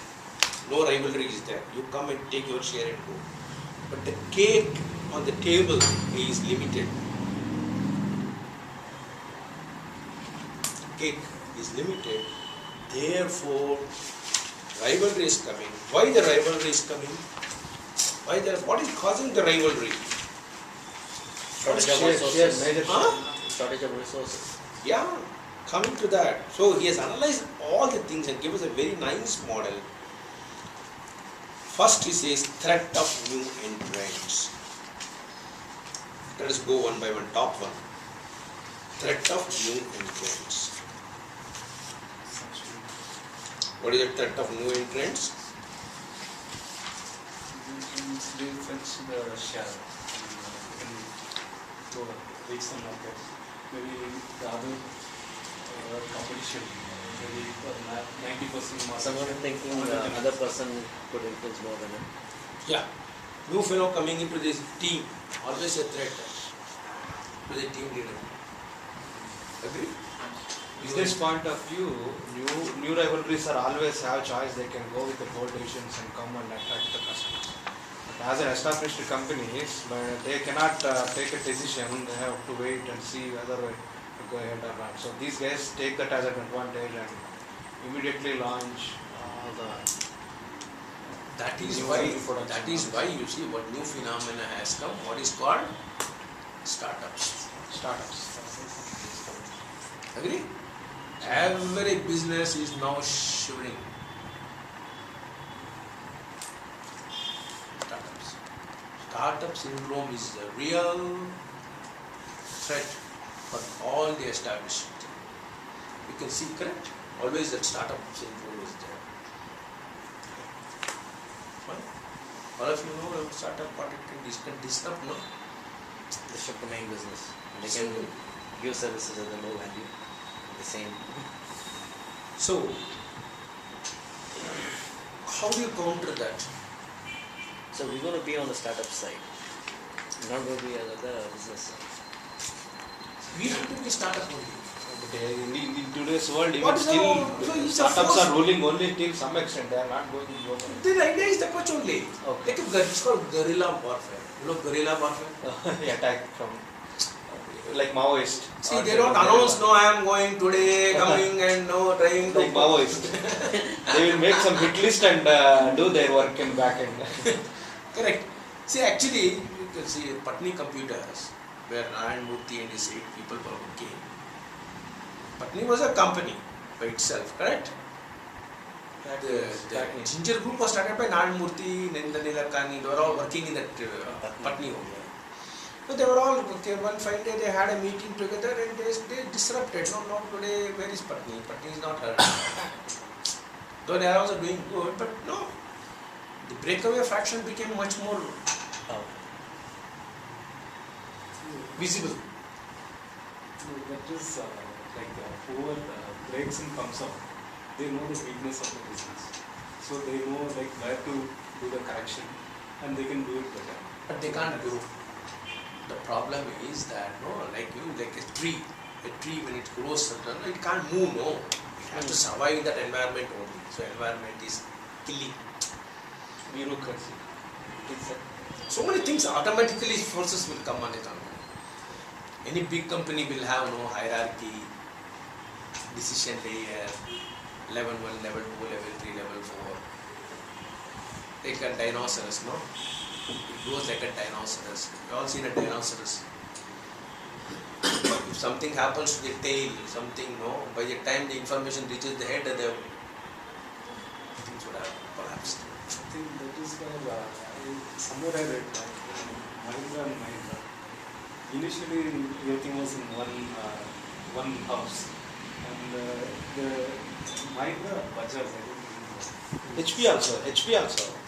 no rivalry is there. You come and take your share and go. But the cake on the table is limited. Cake is limited. Therefore, rivalry is coming. Why the rivalry is coming? What is causing the rivalry? Shortage of resources. Shortage of resources. Yeah, coming to that. So he has analyzed all the things and given us a very nice model. First he says threat of new entrants. Let us go one by one. Top one. Threat of new entrants. What is the threat of new entrants? They fetch the share and go reach the market. Maybe the other competition, maybe 90% market. Someone thinking the other person could influence more than him. Yeah. New fellow coming into this team, always a threat to the team leader. Agree? business point of view, new rivalries are always have choice. They can go with the bold decisions and come and attract the customers. But as an established companies, but they cannot take a decision. They have to wait and see whether to go ahead or not. So these guys take that as an advantage and immediately launch the That is new why. production. That is why you see what new phenomena has come. What is called startups. startups. Agree? Every business is now shivering. Startups. Startup syndrome is the real threat for all the established. You can see, correct? Always that startup syndrome is there. Fine. All of you know about startup, what it can disrupt, no? They ship the main business. And they can give services at the low value. The same. So, how do you counter that? So we're going to be on the startup side. We're not going to be on the business side. We have to be startup only. But in today's world, even What is still so it's a startups force. are ruling only till some extent. They are not going global. The idea is that much only. Okay. It's called guerrilla warfare. You know guerrilla warfare? Attack from like Maoist. See, they don't announce, no, I am going today, coming and no, trying to. Like Maoist. They will make some hit list and do their work in back end. Correct. See, actually, you can see Patni Computers, where Narayan Murthy and his 8 people were working. Patni was a company by itself, correct? The Ginger Group was started by Narayan Murthy, Narendra Nilekani, they were all working in that Patni only. So they were all, okay, one fine day they had a meeting together and they disrupted. No, not today, where is Patni? Patni is not her. Though they are also doing good, but no. The breakaway fraction became much more visible. That is like whoever breaks and comes up, they know the weakness of the business. So they know like where to do the correction and they can do it better. But they can't grow. The problem is that like a tree when it grows certain, it can't move, no. It has to survive in that environment only. So environment is killing. Bureaucracy. So many things automatically forces will come on it. Any big company will have no hierarchy, decision layer, level 1, level 2, level 3, level 4. Like a dinosaurs, no? It goes like a dinosaurs. You all seen a dinosaurs. If something happens to the tail, something, no, by the time the information reaches the head, the things would have collapsed. I think that is where somewhere I read Mahindra and Mahindra. Initially everything was in one house, and the Mahindra Bajaj, I don't remember. HP also.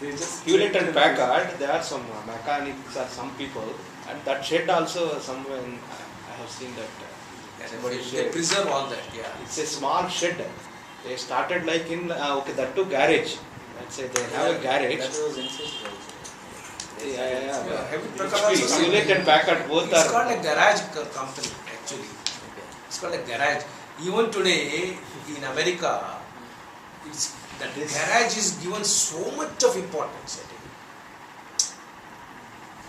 They just Hewlett and Packard, there are some mechanics or some people, and that shed also somewhere I have seen that. They preserve all that, yeah. It's a small shed. They started like in that too garage. Let's say they have a garage. That was insisted also. Hewlett and Packard both It's are. called a garage company actually. It's called a garage. Even today in America, that garage is given so much of importance.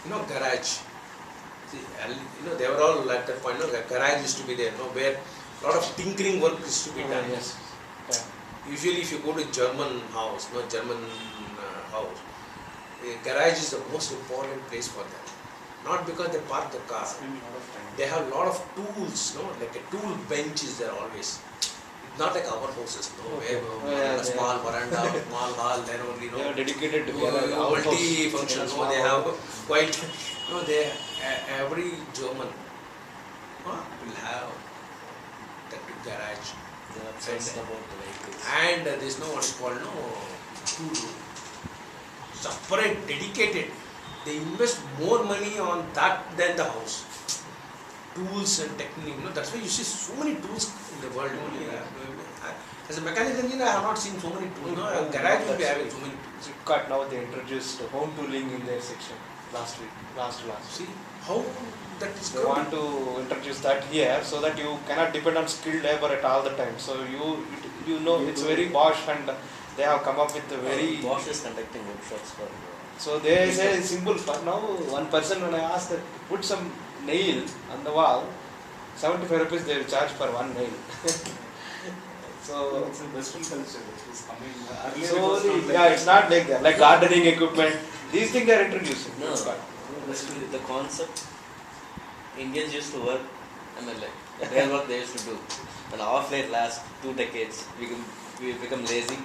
Garage. See, they were all at that point. The garage used to be there. Where a lot of tinkering work is to be done. Yes. Yeah. Usually, if you go to German house, house, the garage is the most important place for them. Not because they park the car. spend a lot of time. They have a lot of tools, like a tool bench is there always. It's not like our houses, Okay. where a small veranda, small hall, then only, They are dedicated to garage. multi-function, they have quite, every German will have that garage. They are obsessed about the vehicles. And there is what is called tool room. Separate, dedicated. They invest more money on that than the house. Tools and technique. That's why you see so many tools in the world. As a mechanical engineer, I have not seen so many tools. A garage will be having so many tools. Flipkart now they introduced home tooling in their section last week. Last. See, How that is They going want to introduce that here so that you cannot depend on skilled labor at all the time. So you know it's very Bosch, and they have come up with a very. Bosch is conducting workshops for. So they say it's simple. But now one person, when I asked that put some nail on the wall, 75 rupees they will charge for one nail. So it's a Western culture which is coming. Earlier So it was not like yeah, it's not like that. Like gardening equipment, these things they are introducing. No, the concept Indians used to work, I mean like their work they used to do. And off late last 2 decades we become lazy.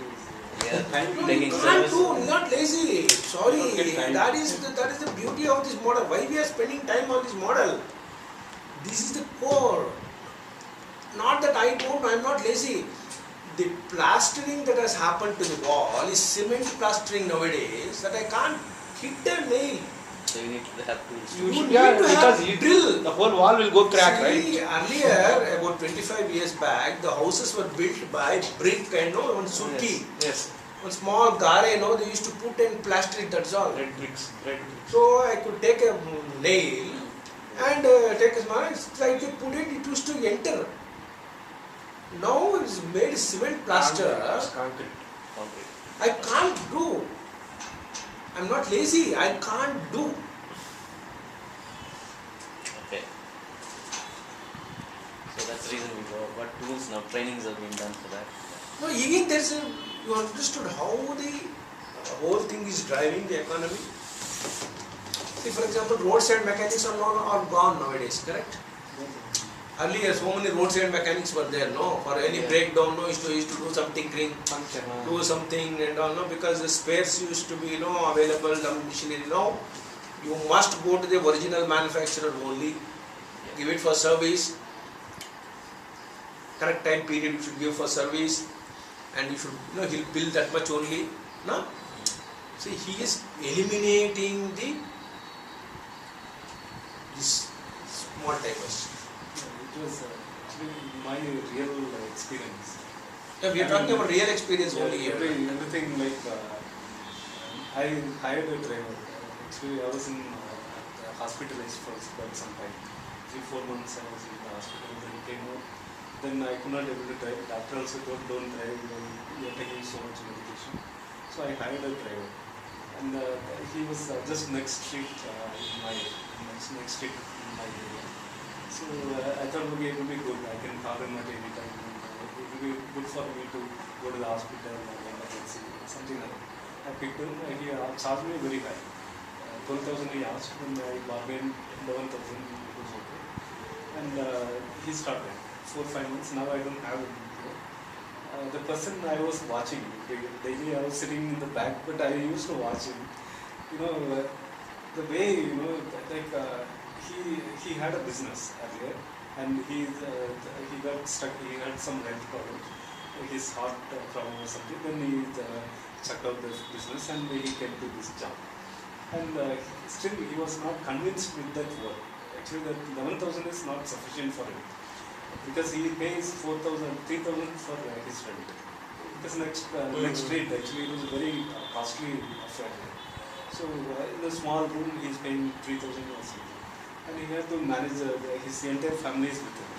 We are No, taking you can't service. do, not lazy. Sorry, Don't get time. that is the beauty of this model. Why we are spending time on this model? This is the core. Not that I am not lazy. The plastering that has happened to the wall is cement plastering nowadays that I can't hit a nail. So you need to have tools. You need Yeah, to because have you drill. the whole wall will go crack, See, right? earlier, about 25 years back, the houses were built by brick and on surki. Yes. One small gare, they used to put in plastic, that's all. Red bricks. So I could take a nail and take a small, it's like they put it, it used to enter. Now it's made cement plaster. Concrete. Concrete. I can't do. I'm not lazy, I can't do. Okay. So that's the reason we go. What tools now? Trainings are being done for that. No, again there's a, you understood how the whole thing is driving the economy. See, for example, roadside mechanics are gone nowadays, correct? Earlier, so many roadside mechanics were there, no? For any breakdown, used to do some tinkering, do something and all, no? Because the spares used to be, available, some machinery. Now, you must go to the original manufacturer only, give it for service, correct time period you should give for service, and you should, he'll bill that much only, no? See, he is eliminating this small timers. it was actually my real experience. Yeah, we are talking about real experience Yeah, only here. everything like I hired a driver. Actually, I was hospitalized for quite some time. 3-4 months I was in the hospital. Then came out. Then I could not able to drive. Doctor also told don't drive. You are taking so much medication. So I hired a driver, and he was just next street in my next street in my area. So I thought okay, it will be good. I can call him at any time. It will be good for me to go to the hospital or emergency, something like that. I picked him. He charged me very high. 12,000 he asked, and I bargained 11,000. It was okay. And he started 4-5 months. Now I don't have him here. The person I was watching daily, I was sitting in the back, but I used to watch him. The way he had a business earlier, and he got stuck. He had some health problems, his heart problem or something. Then he checked out this business and he came to this job. And still he was not convinced with that work. Actually, that 11,000 is not sufficient for him because he pays 3,000 for his rent. Because next street actually it was a very costly affair. So in a small room he is paying 3,000 or something, and he had to manage his entire family is with him.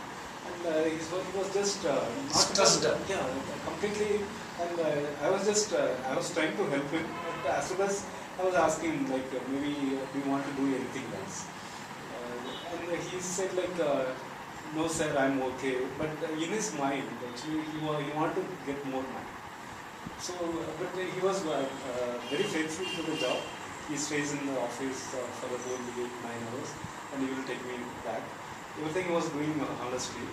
And his work was just not Stressed. Yeah, completely. And I was trying to help him, but as soon as I was asking maybe do you want to do anything else? And he said no sir, I'm okay. But in his mind actually he wanted to get more money. So but he was very faithful to the job. He stays in the office for the whole day, 9 hours, and he will take me back. Everything he was doing honestly.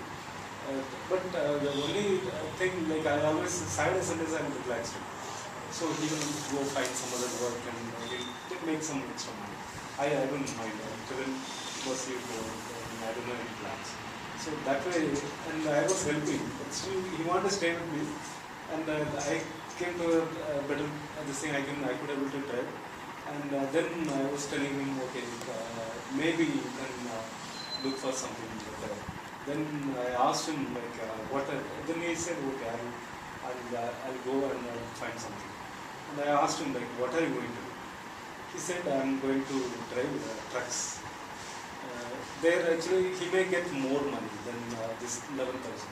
But the only thing, I always, Saturday, Sundays I'm relaxed. So he will go find some other work and he'll make some extra money. I don't mind. Children was here for, I don't know any plans. So that way, and I was helping, but still he wanted to stay with me. And I came to a better, this thing I could able to drive. And then I was telling him, okay, maybe you can look for something better. Then I asked him then he said, okay, I'll go and I'll find something. And I asked him what are you going to do? He said, I'm going to drive trucks. there actually he may get more money than this 11,000.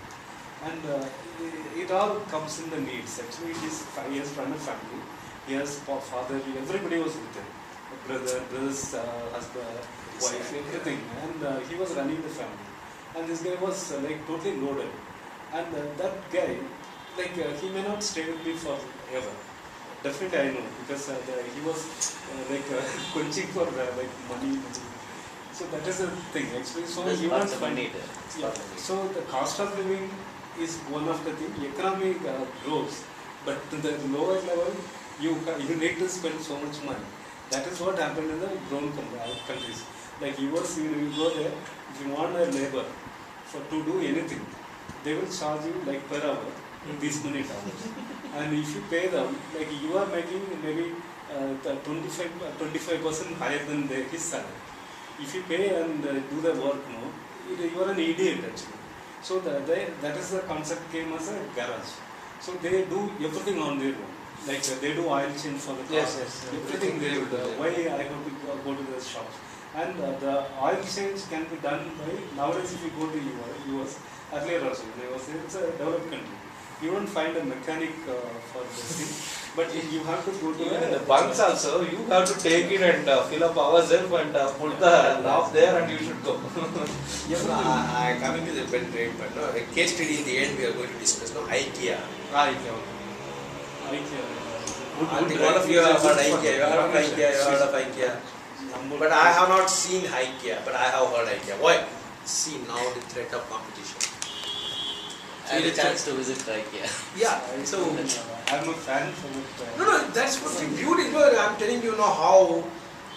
And it all comes in the needs. Actually, he has run a family. He has father. Everybody was with him. Brothers, husband, wife, everything. And he was running the family. And this guy was like totally loaded. And that guy, like he may not stay with me forever. Definitely I know, because he was quenching for like money. So that is the thing actually. So There's you lots want of money there. It's yeah. lot of money. So the cost of living is one of the things. Economy grows, but to the lower level, you need to spend so much money. That is what happened in the grown countries. Like US, you go there, if you want a labor to do anything, they will charge you like per hour these many dollars. And if you pay them, like you are making maybe 25% higher than his salary. If you pay and do the work, no, you are an idiot actually. So that is the concept came as a garage. So they do everything on their own. Like they do oil change for the car. Yes. Everything they do. Why I have to go to the shops. And the oil change can be done by, nowadays if you go to US, earlier also, it's a developed country. You won't find a mechanic for this thing, but you have to go to Even the bunks also, you have to take it and fill up ourselves and put the knob there and you should go. I coming to the pen trade, but no, a case study in the end we are going to discuss. No, IKEA. I think all of you have heard IKEA. You have heard of IKEA. You have heard of IKEA. But I have not seen IKEA. But I have heard IKEA. Why? See now the threat of competition. I had a chance to visit IKEA. Yeah. So I'm a fan for it. no, that's what the beauty. I'm telling you now how.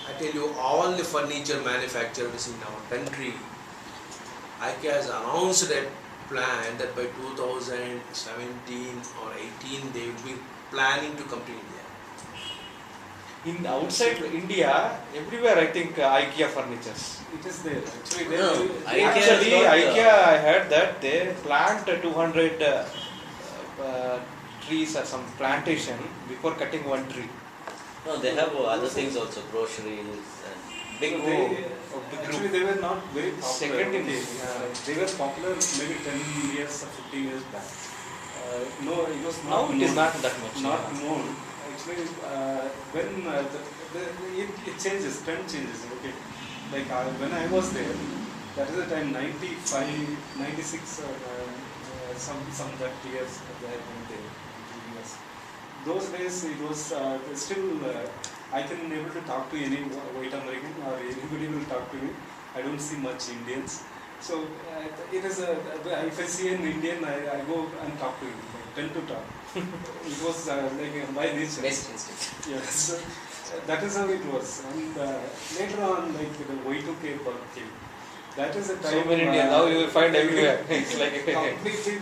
I tell you all the furniture manufacturers in our country. IKEA has announced a plan that by 2017 or 18 they will be planning to come to India. In outside India, everywhere I think IKEA furnitures. It is there. Actually, No, they IKEA Actually, is not, IKEA, I heard that they plant 200 trees or some plantation before cutting one tree. No, they have other things also, groceries and big So room. actually, they were not very popular. Second in they were popular maybe 10 years or 15 years back. No, it was not Now it is known. not that much. Not known. Actually, when it changes, trend changes. Okay, like when I was there, that is the time 95, 96 or some that years that I went there. Years. Those days it was still I can able to talk to any white American or anybody will talk to me. I don't see much Indians. So it is if I see an Indian, I go and talk to him. I tend to talk. It was like by nature. Basic instinct. Yeah, so that is how it was. And later on, like the Y2K came. That is a time. So many Indians, now you will find everywhere. It's like completely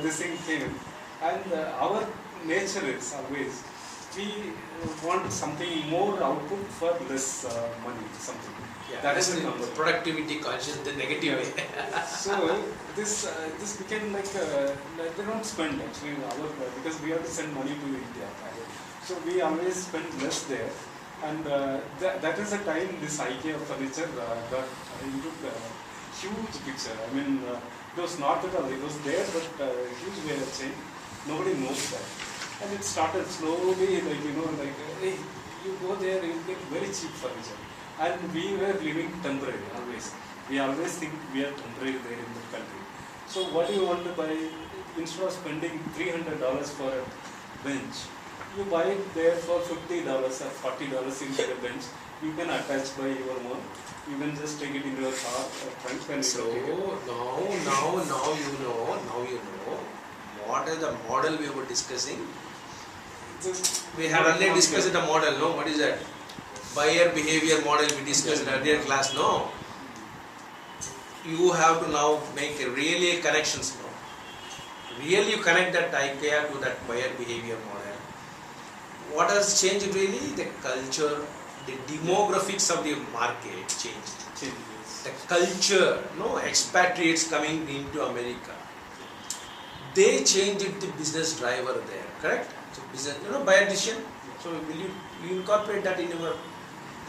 this thing came. And our nature is always, we want something more output for less money, something. Yeah, That is that's the the concept. productivity conscious, the negative way. So this became like they don't spend actually because we have to send money to India. So we always spend less there, and that is the time this IKEA furniture got into huge picture. I mean, it was not at all. It was there, but huge way of change. Nobody knows that, and it started slowly. Like hey, you go there, you get very cheap furniture. And we were living temporary always. We always think we are temporary there in the country. So what do you want to buy? Instead of spending $300 for a bench, you buy it there for $50 or $40 into the bench. You can attach by your own. You can just take it in your car or trunk and So you can take it. now you know what is the model we were discussing. We have already discussed the model, no? What is that? Buyer behavior model we discussed in earlier class, no? You have to now make really connections now. Really you connect that IKEA to that buyer behavior model. What has changed really? The culture, the demographics of the market changed. Changes. The culture, no, expatriates coming into America. They changed the business driver there, correct? So business, buyer decision. So will you incorporate that in your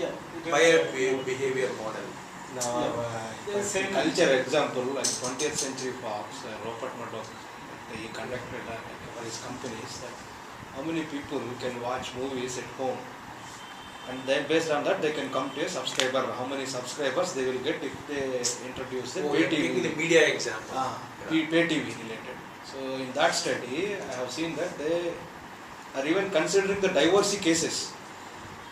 Yeah. buyer behavior model? Now, Yeah, same. culture example, like 20th Century Fox, Rupert Murdoch, he conducted for his companies that how many people can watch movies at home, and then based on that they can come to a subscriber. How many subscribers they will get if they introduce the Oh, pay you're taking the TV. media example. Pay TV related. So in that study, I have seen that they are even considering the divorce cases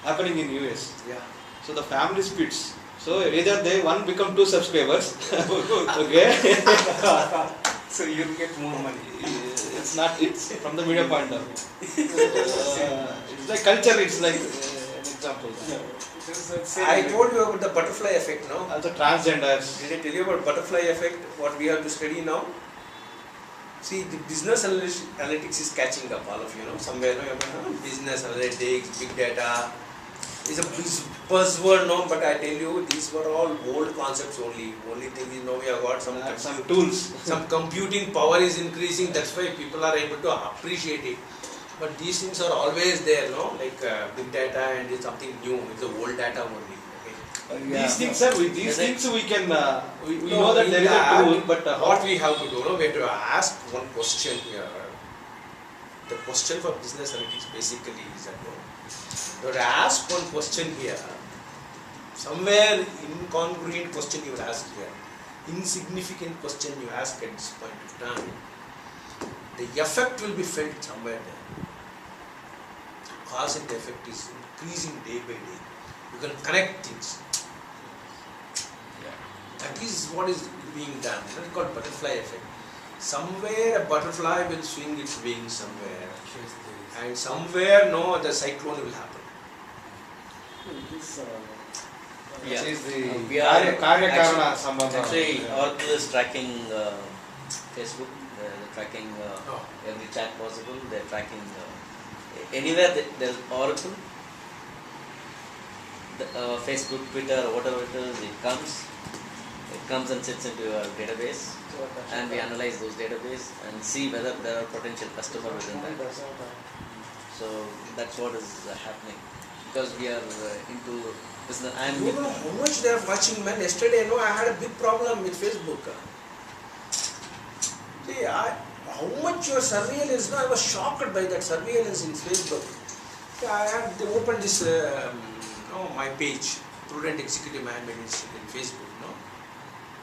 happening in US. Yeah. So the family splits. So either they one become two subscribers, okay. So you'll get more money. It's not. It's from the media point of view. It's like culture. It's like an example. Yeah, it is the same. I told you about the butterfly effect, no? Also transgenders. Did I tell you about butterfly effect, what we have to study now? See, the business analytics is catching up, all of you know. Somewhere, no, business analytics, big data. It's a buzzword, no, but I tell you, these were all old concepts only. Only thing is, no, we have got Some tools. some computing power is increasing, that's why people are able to appreciate it. But these things are always there, no? Like big data and it's something new, it's the old data only. Okay? These things are. These things we can. We No, know that in there is a that, tool, but what we have to do, no, we have to ask one question here. The question for business analytics basically is that, no, you have to ask one question here. Somewhere incongruent question you will ask here. Insignificant question you ask at this point of time. The effect will be felt somewhere there. Cause and effect is increasing day by day. You can connect things. That is what is being done. That is called butterfly effect. Somewhere a butterfly will swing its wings somewhere. And somewhere, no, the cyclone will happen. This, Yeah. This is the We are Karya Karana Sambandha. Actually, Oracle is tracking Facebook. They're tracking Oh. every chat possible. They're tracking anywhere there's Oracle, Facebook, Twitter, whatever it is. It comes and sits into your database, and we analyze those database and see whether there are potential customers within that. So that's what is happening because we are into business. I am You know how much they are watching, man. Yesterday, I had a big problem with Facebook. See, how much your surveillance, I was shocked by that surveillance in Facebook. They opened this, my page, Prudent Executive Management in Facebook, no?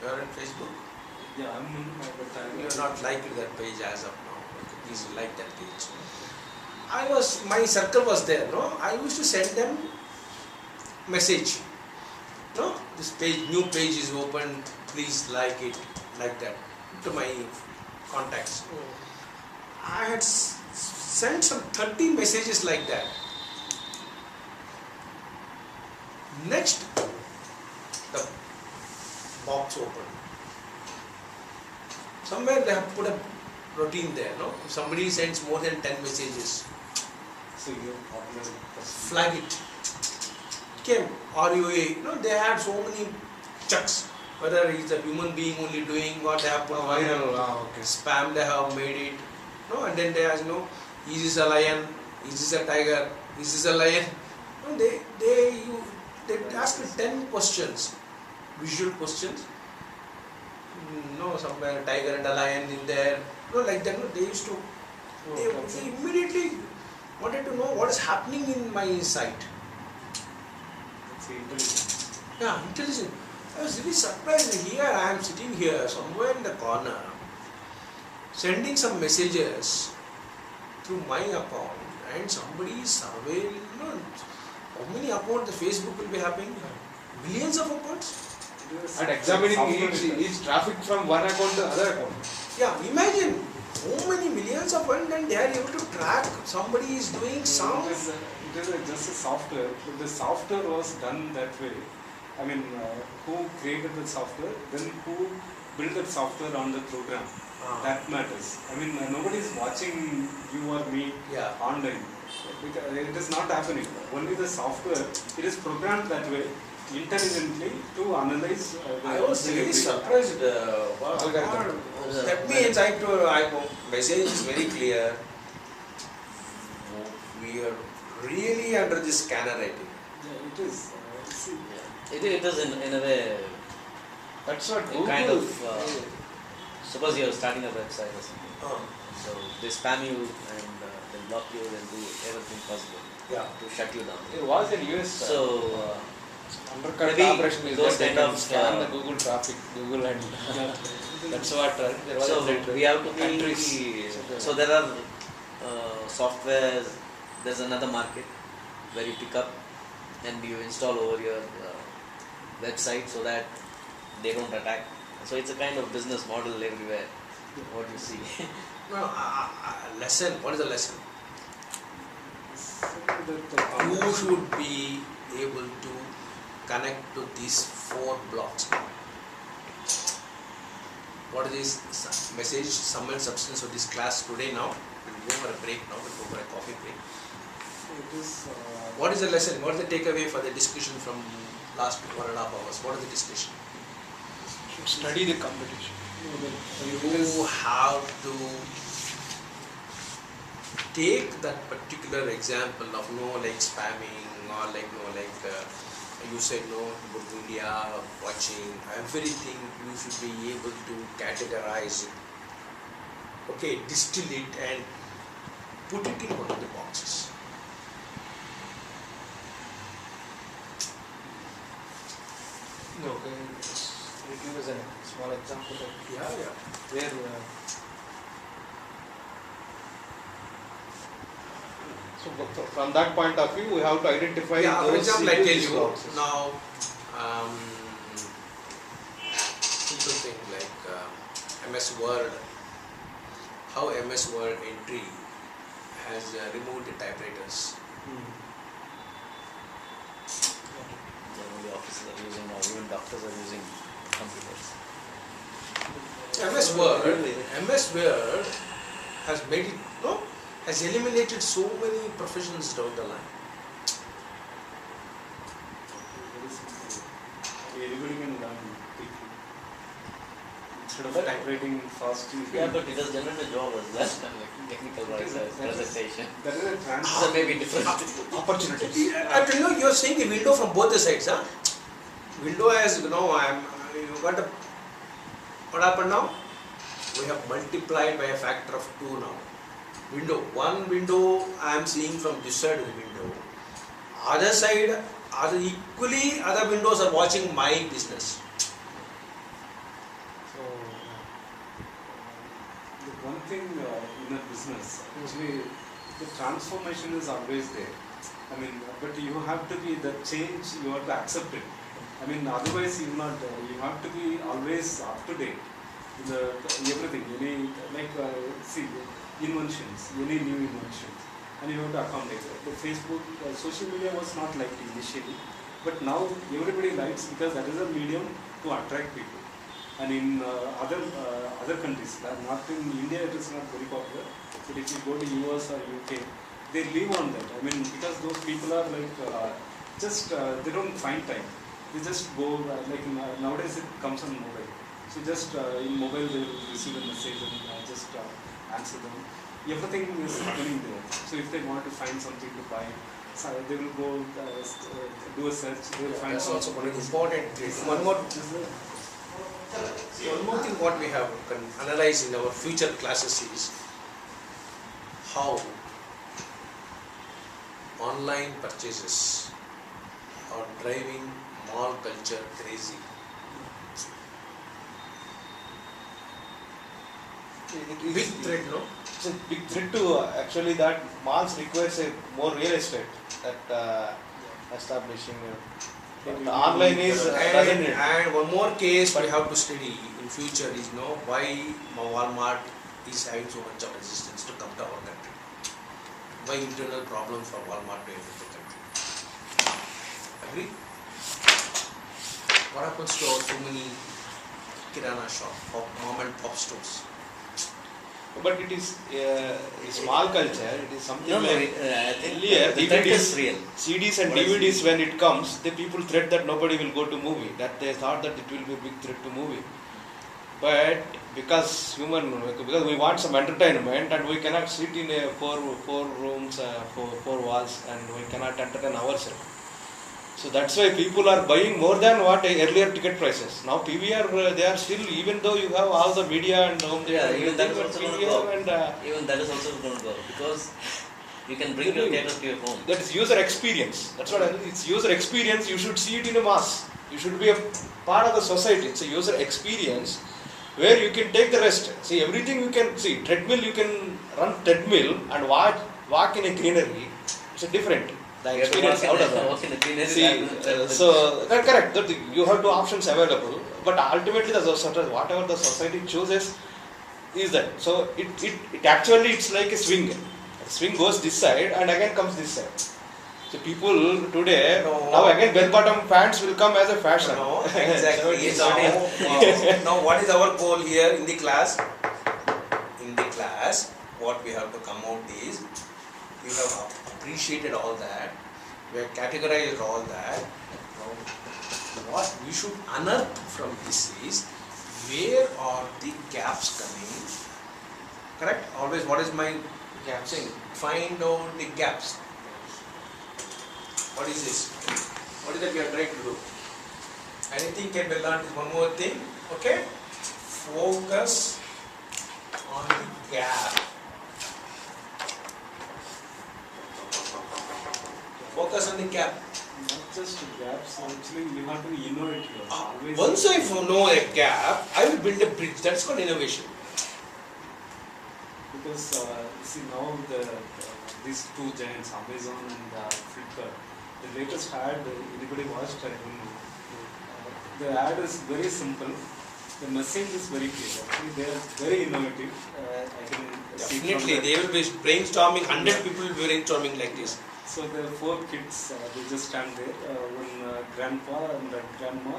You are on Facebook? yeah, I'm in my but You have not liked that page as of now. Okay, please like that page. My circle was there, no? I used to send them message. No, this page, new page is open, please like it, like that, to my contacts. I had sent some 30 messages like that. Next, the box opened. Somewhere they have put a routine there, no? If somebody sends more than 10 messages, so you're popular. flag it. Came RUA, they had so many checks, whether it's a human being only doing what they have put Viral. okay. Spam they have made it, and then they ask, is this a lion, is this a tiger, is this a lion? They ask 10 questions, visual questions. Somewhere a tiger and a lion in there, like that. They used to, they immediately wanted to know what is happening in my site. It's intelligent. Yeah, intelligent. I was really surprised. Here I am sitting here somewhere in the corner, sending some messages through my account, and somebody is surveying. How many accounts the Facebook will be having? Millions of accounts. And examining each traffic from one account to other account. Yeah, imagine how many millions of accounts, and they are able to track somebody is doing some. It is just a software. If the software was done that way, I mean, who created the software, then who built that software on the program? That matters. I mean, nobody is watching you or me online. Because it is not happening. Only the software, it is programmed that way, intelligently to analyze. I was really surprised. That means message is very clear. We are really under this scanner, I think. Yeah, it is. It is in a way That's what They Google. kind of, suppose you're starting a website or something. Uh, So they spam you and they'll block you, they'll do everything possible yeah. to shut you down. It was in US. So undercut maybe operation is those that they kind can of, scan the Google traffic, Google and that's what there was so a trend. we have to be, Countries. so there are softwares, there's another market where you pick up and you install over your website so that they don't attack. So it's a kind of business model everywhere, what you see. No, lesson. What is the lesson? You should be able to connect to these 4 blocks. What is this message, sum and substance of this class today now? We'll go for a break now, we'll go for a coffee break. It is, What is the lesson? What is the takeaway for the discussion from last 1.5 hours? What is the discussion? Study the competition. You have to take that particular example of like spamming or like you said about media watching everything. You should be able to categorize it, okay, distill it and put it in one of the boxes. No, can you give us a small example of Yeah. where so from that point of view we have to identify Yeah, for those example, I tell sequence you boxes. now, simple thing like MS Word, how MS Word entry has removed the typewriters. Generally offices are using, or even doctors are using computers. MS Word has made it, has eliminated so many professions down the line. very simple. Anybody can learn quickly. Instead of But- typewriting fast, you Yeah, can. but it does generate a job as well, like technical wise, presentation. That is a So maybe different. Opportunities. I tell you, you're seeing a window from both the sides, huh? Window has, you got a, what happened now? We have multiplied by a factor of 2 now. One window I am seeing from this side of the window. Other side, other windows are watching my business. So, the one thing in a business, actually, the transformation is always there. I mean, but you have to be the change. You have to accept it. I mean, otherwise you not. You have to be always up to date. Everything. See, inventions, any new inventions, and you have to accommodate it. The Facebook, social media was not like initially, but now everybody likes because that is a medium to attract people. And in other countries, not in India, it is not very popular. But if you go to US or UK, they live on that. I mean, because those people are like they don't find time. They just go nowadays it comes on mobile. So just in mobile they will receive a message and just answer them. Everything is happening there. So if they want to find something to buy, so they will go do a search. They will find That's some. also one important thing. One more thing what we have analyzed in our future classes is how online purchases are driving mall culture crazy. Big threat, no? It's a big threat to actually that malls requires a more real estate that establishing. The online is doesn't need. And one more case we have to study in future is why Walmart is having so much of resistance to come to our country. Why internal problem for Walmart to enter the country. Agree? What happens to our so many kirana shop, mom and pop stores? But it is a small culture. It is something No, like I think earlier, the threat is DVDs, real. CDs and What is DVDs when it comes, the people threat that nobody will go to movie. That they thought that it will be a big threat to movie. But because we want some entertainment and we cannot sit in a four rooms, four walls, and we cannot entertain ourselves. So that's why people are buying more than what earlier ticket prices. Now PVR, they are still, even though you have all the media and home theater, Yeah, even that is also going to go. PVR and Even that is also going to go because you can bring your theater to your home. that is user experience. That's what I mean. It's user experience. You should see it in a mass. You should be a part of the society. It's a user experience where you can take the rest. See, everything you can see. Treadmill, you can run treadmill and walk in a greenery. It's a different. The You have to experience out of that. walk in the greenery. See, so that's correct. You have two options available, but ultimately whatever the society chooses is that. So it actually it's like a swing. The swing goes this side and again comes this side. So people today now again bell bottom pants will come as a fashion. No, exactly. So Now, what is our goal here in the class? In the class, what we have to come out is, we have appreciated all that, we have categorized all that. Now, what we should unearth from this is, where are the gaps coming? Correct? Always, what is my gap saying? Find out the gaps. What is this? What is that we are trying to do? Anything can be learned is one more thing. Okay? Focus on the gap. Focus on the gap. Not just gaps, actually you have to innovate here. Always Once I know a gap, I will build a bridge. That's called innovation. because see now these two giants, Amazon and Flipkart, the latest ad, anybody watched? I don't know. The ad is very simple. The message is very clear. Actually, they are very innovative. I can see from Definitely, the- they will be brainstorming, 100 people will be brainstorming like this. So there are 4 kids, they just stand there, one grandpa and a grandma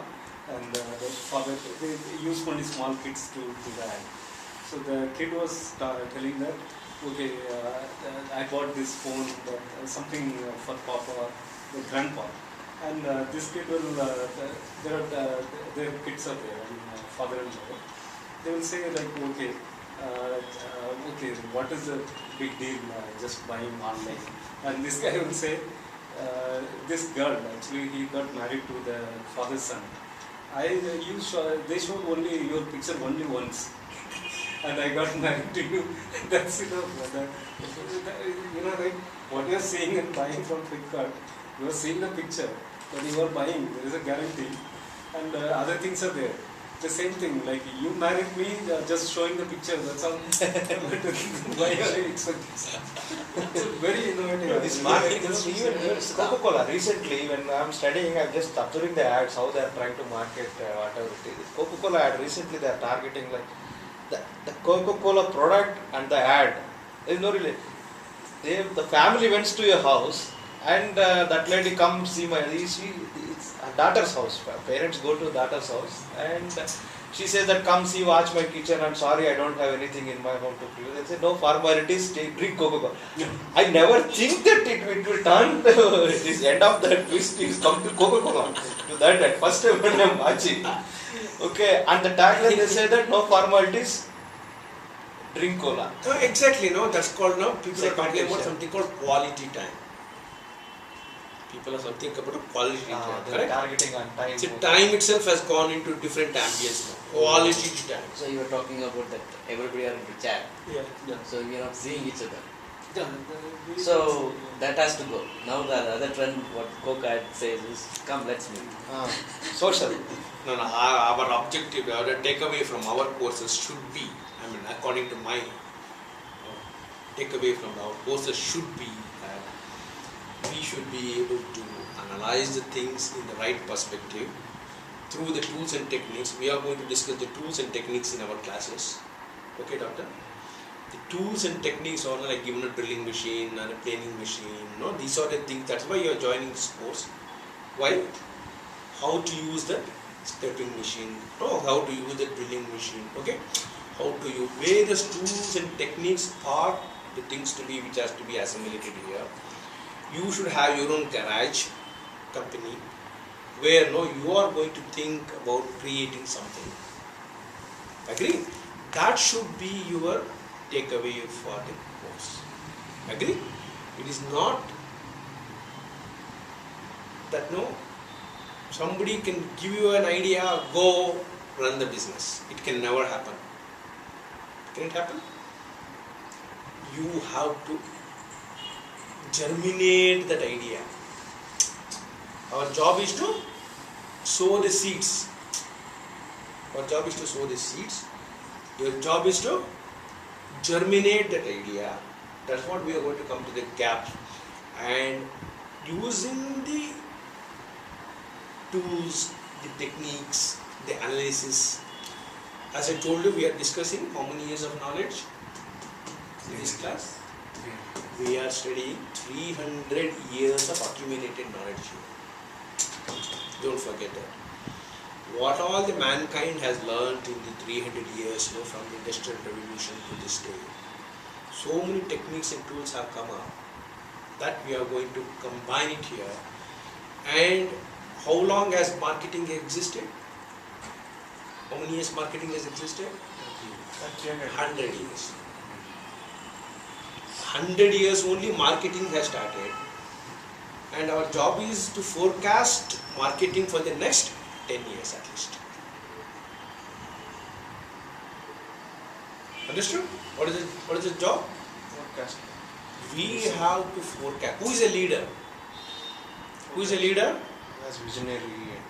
and the father, they use only small kids to do the ad. So the kid was telling that, okay, I bought this phone, something for Papa, the grandpa. And this kid will, their kids are there, father and mother. They will say like, okay, okay, what is the big deal just buying online? And this guy will say, this girl, actually he got married to the father's son. They showed only your picture only once. And I got married to you. That's enough. You know, like what you are seeing and buying from Flipkart, you are seeing the picture, but you are buying, there is a guarantee. And other things are there. The same thing, like you married me just showing the picture, that's all. Why are you expecting? It's very innovative. this marketing is even Coca-Cola. Recently, when I'm studying, I'm just observing the ads, how they are trying to market whatever it is. Coca-Cola ad, recently they are targeting like the Coca-Cola product and the ad. There is no relation. The family went to your house and that lady comes see it's her daughter's house. Parents go to daughter's house and she says that come see, watch my kitchen. I'm sorry, I don't have anything in my home to give. They say no formalities, drink Coca-Cola. I never think that it will turn this end of the twist is come to Coca-Cola. To that at first time when I'm watching. Okay, and the tagline they say that no formalities, drink cola. No, exactly, no, that's called, no, people are talking about Segmentation. something called quality time. People are something about a quality time, They're correct? targeting on time. See, time itself has gone into different ambience now. Quality time. So you were talking about that everybody are into chat. Yeah. So we are not seeing each other. Yeah, So that has to go. Now the other trend, what Coca says is, come let's meet. Social. No, our objective, our takeaway from our courses should be, according to my takeaway from our courses should be that we should be able to analyze the things in the right perspective through the tools and techniques. We are going to discuss the tools and techniques in our classes. Okay, doctor? The tools and techniques are like given a drilling machine and a planing machine. No, these are the things. That's why you are joining this course. Why? How to use the stepping machine. No, how to use the drilling machine. Okay? How to use various tools and techniques are the things to be which has to be assimilated here. You should have your own garage company where you are going to think about creating something. Agree? That should be your takeaway for the course. Agree? It is not that Somebody can give you an idea, go run the business. It can never happen. Can it happen? You have to germinate that idea. Our job is to sow the seeds. Our job is to sow the seeds. Your job is to germinate that idea. That's what we are going to come to the gap. And using the tools, the techniques, the analysis. As I told you, we are discussing how many years of knowledge in this class? We are studying 300 years of accumulated knowledge here. Don't forget that. What all the mankind has learned in the 300 years, from the Industrial Revolution to this day. So many techniques and tools have come up that we are going to combine it here. And how long has marketing existed? How many years marketing has existed? 100 years. 100 years only marketing has started. And our job is to forecast marketing for the next 10 years at least. Understood? What is the job? Forecast. We have to forecast. Who is a leader? Who is a leader? As visionary and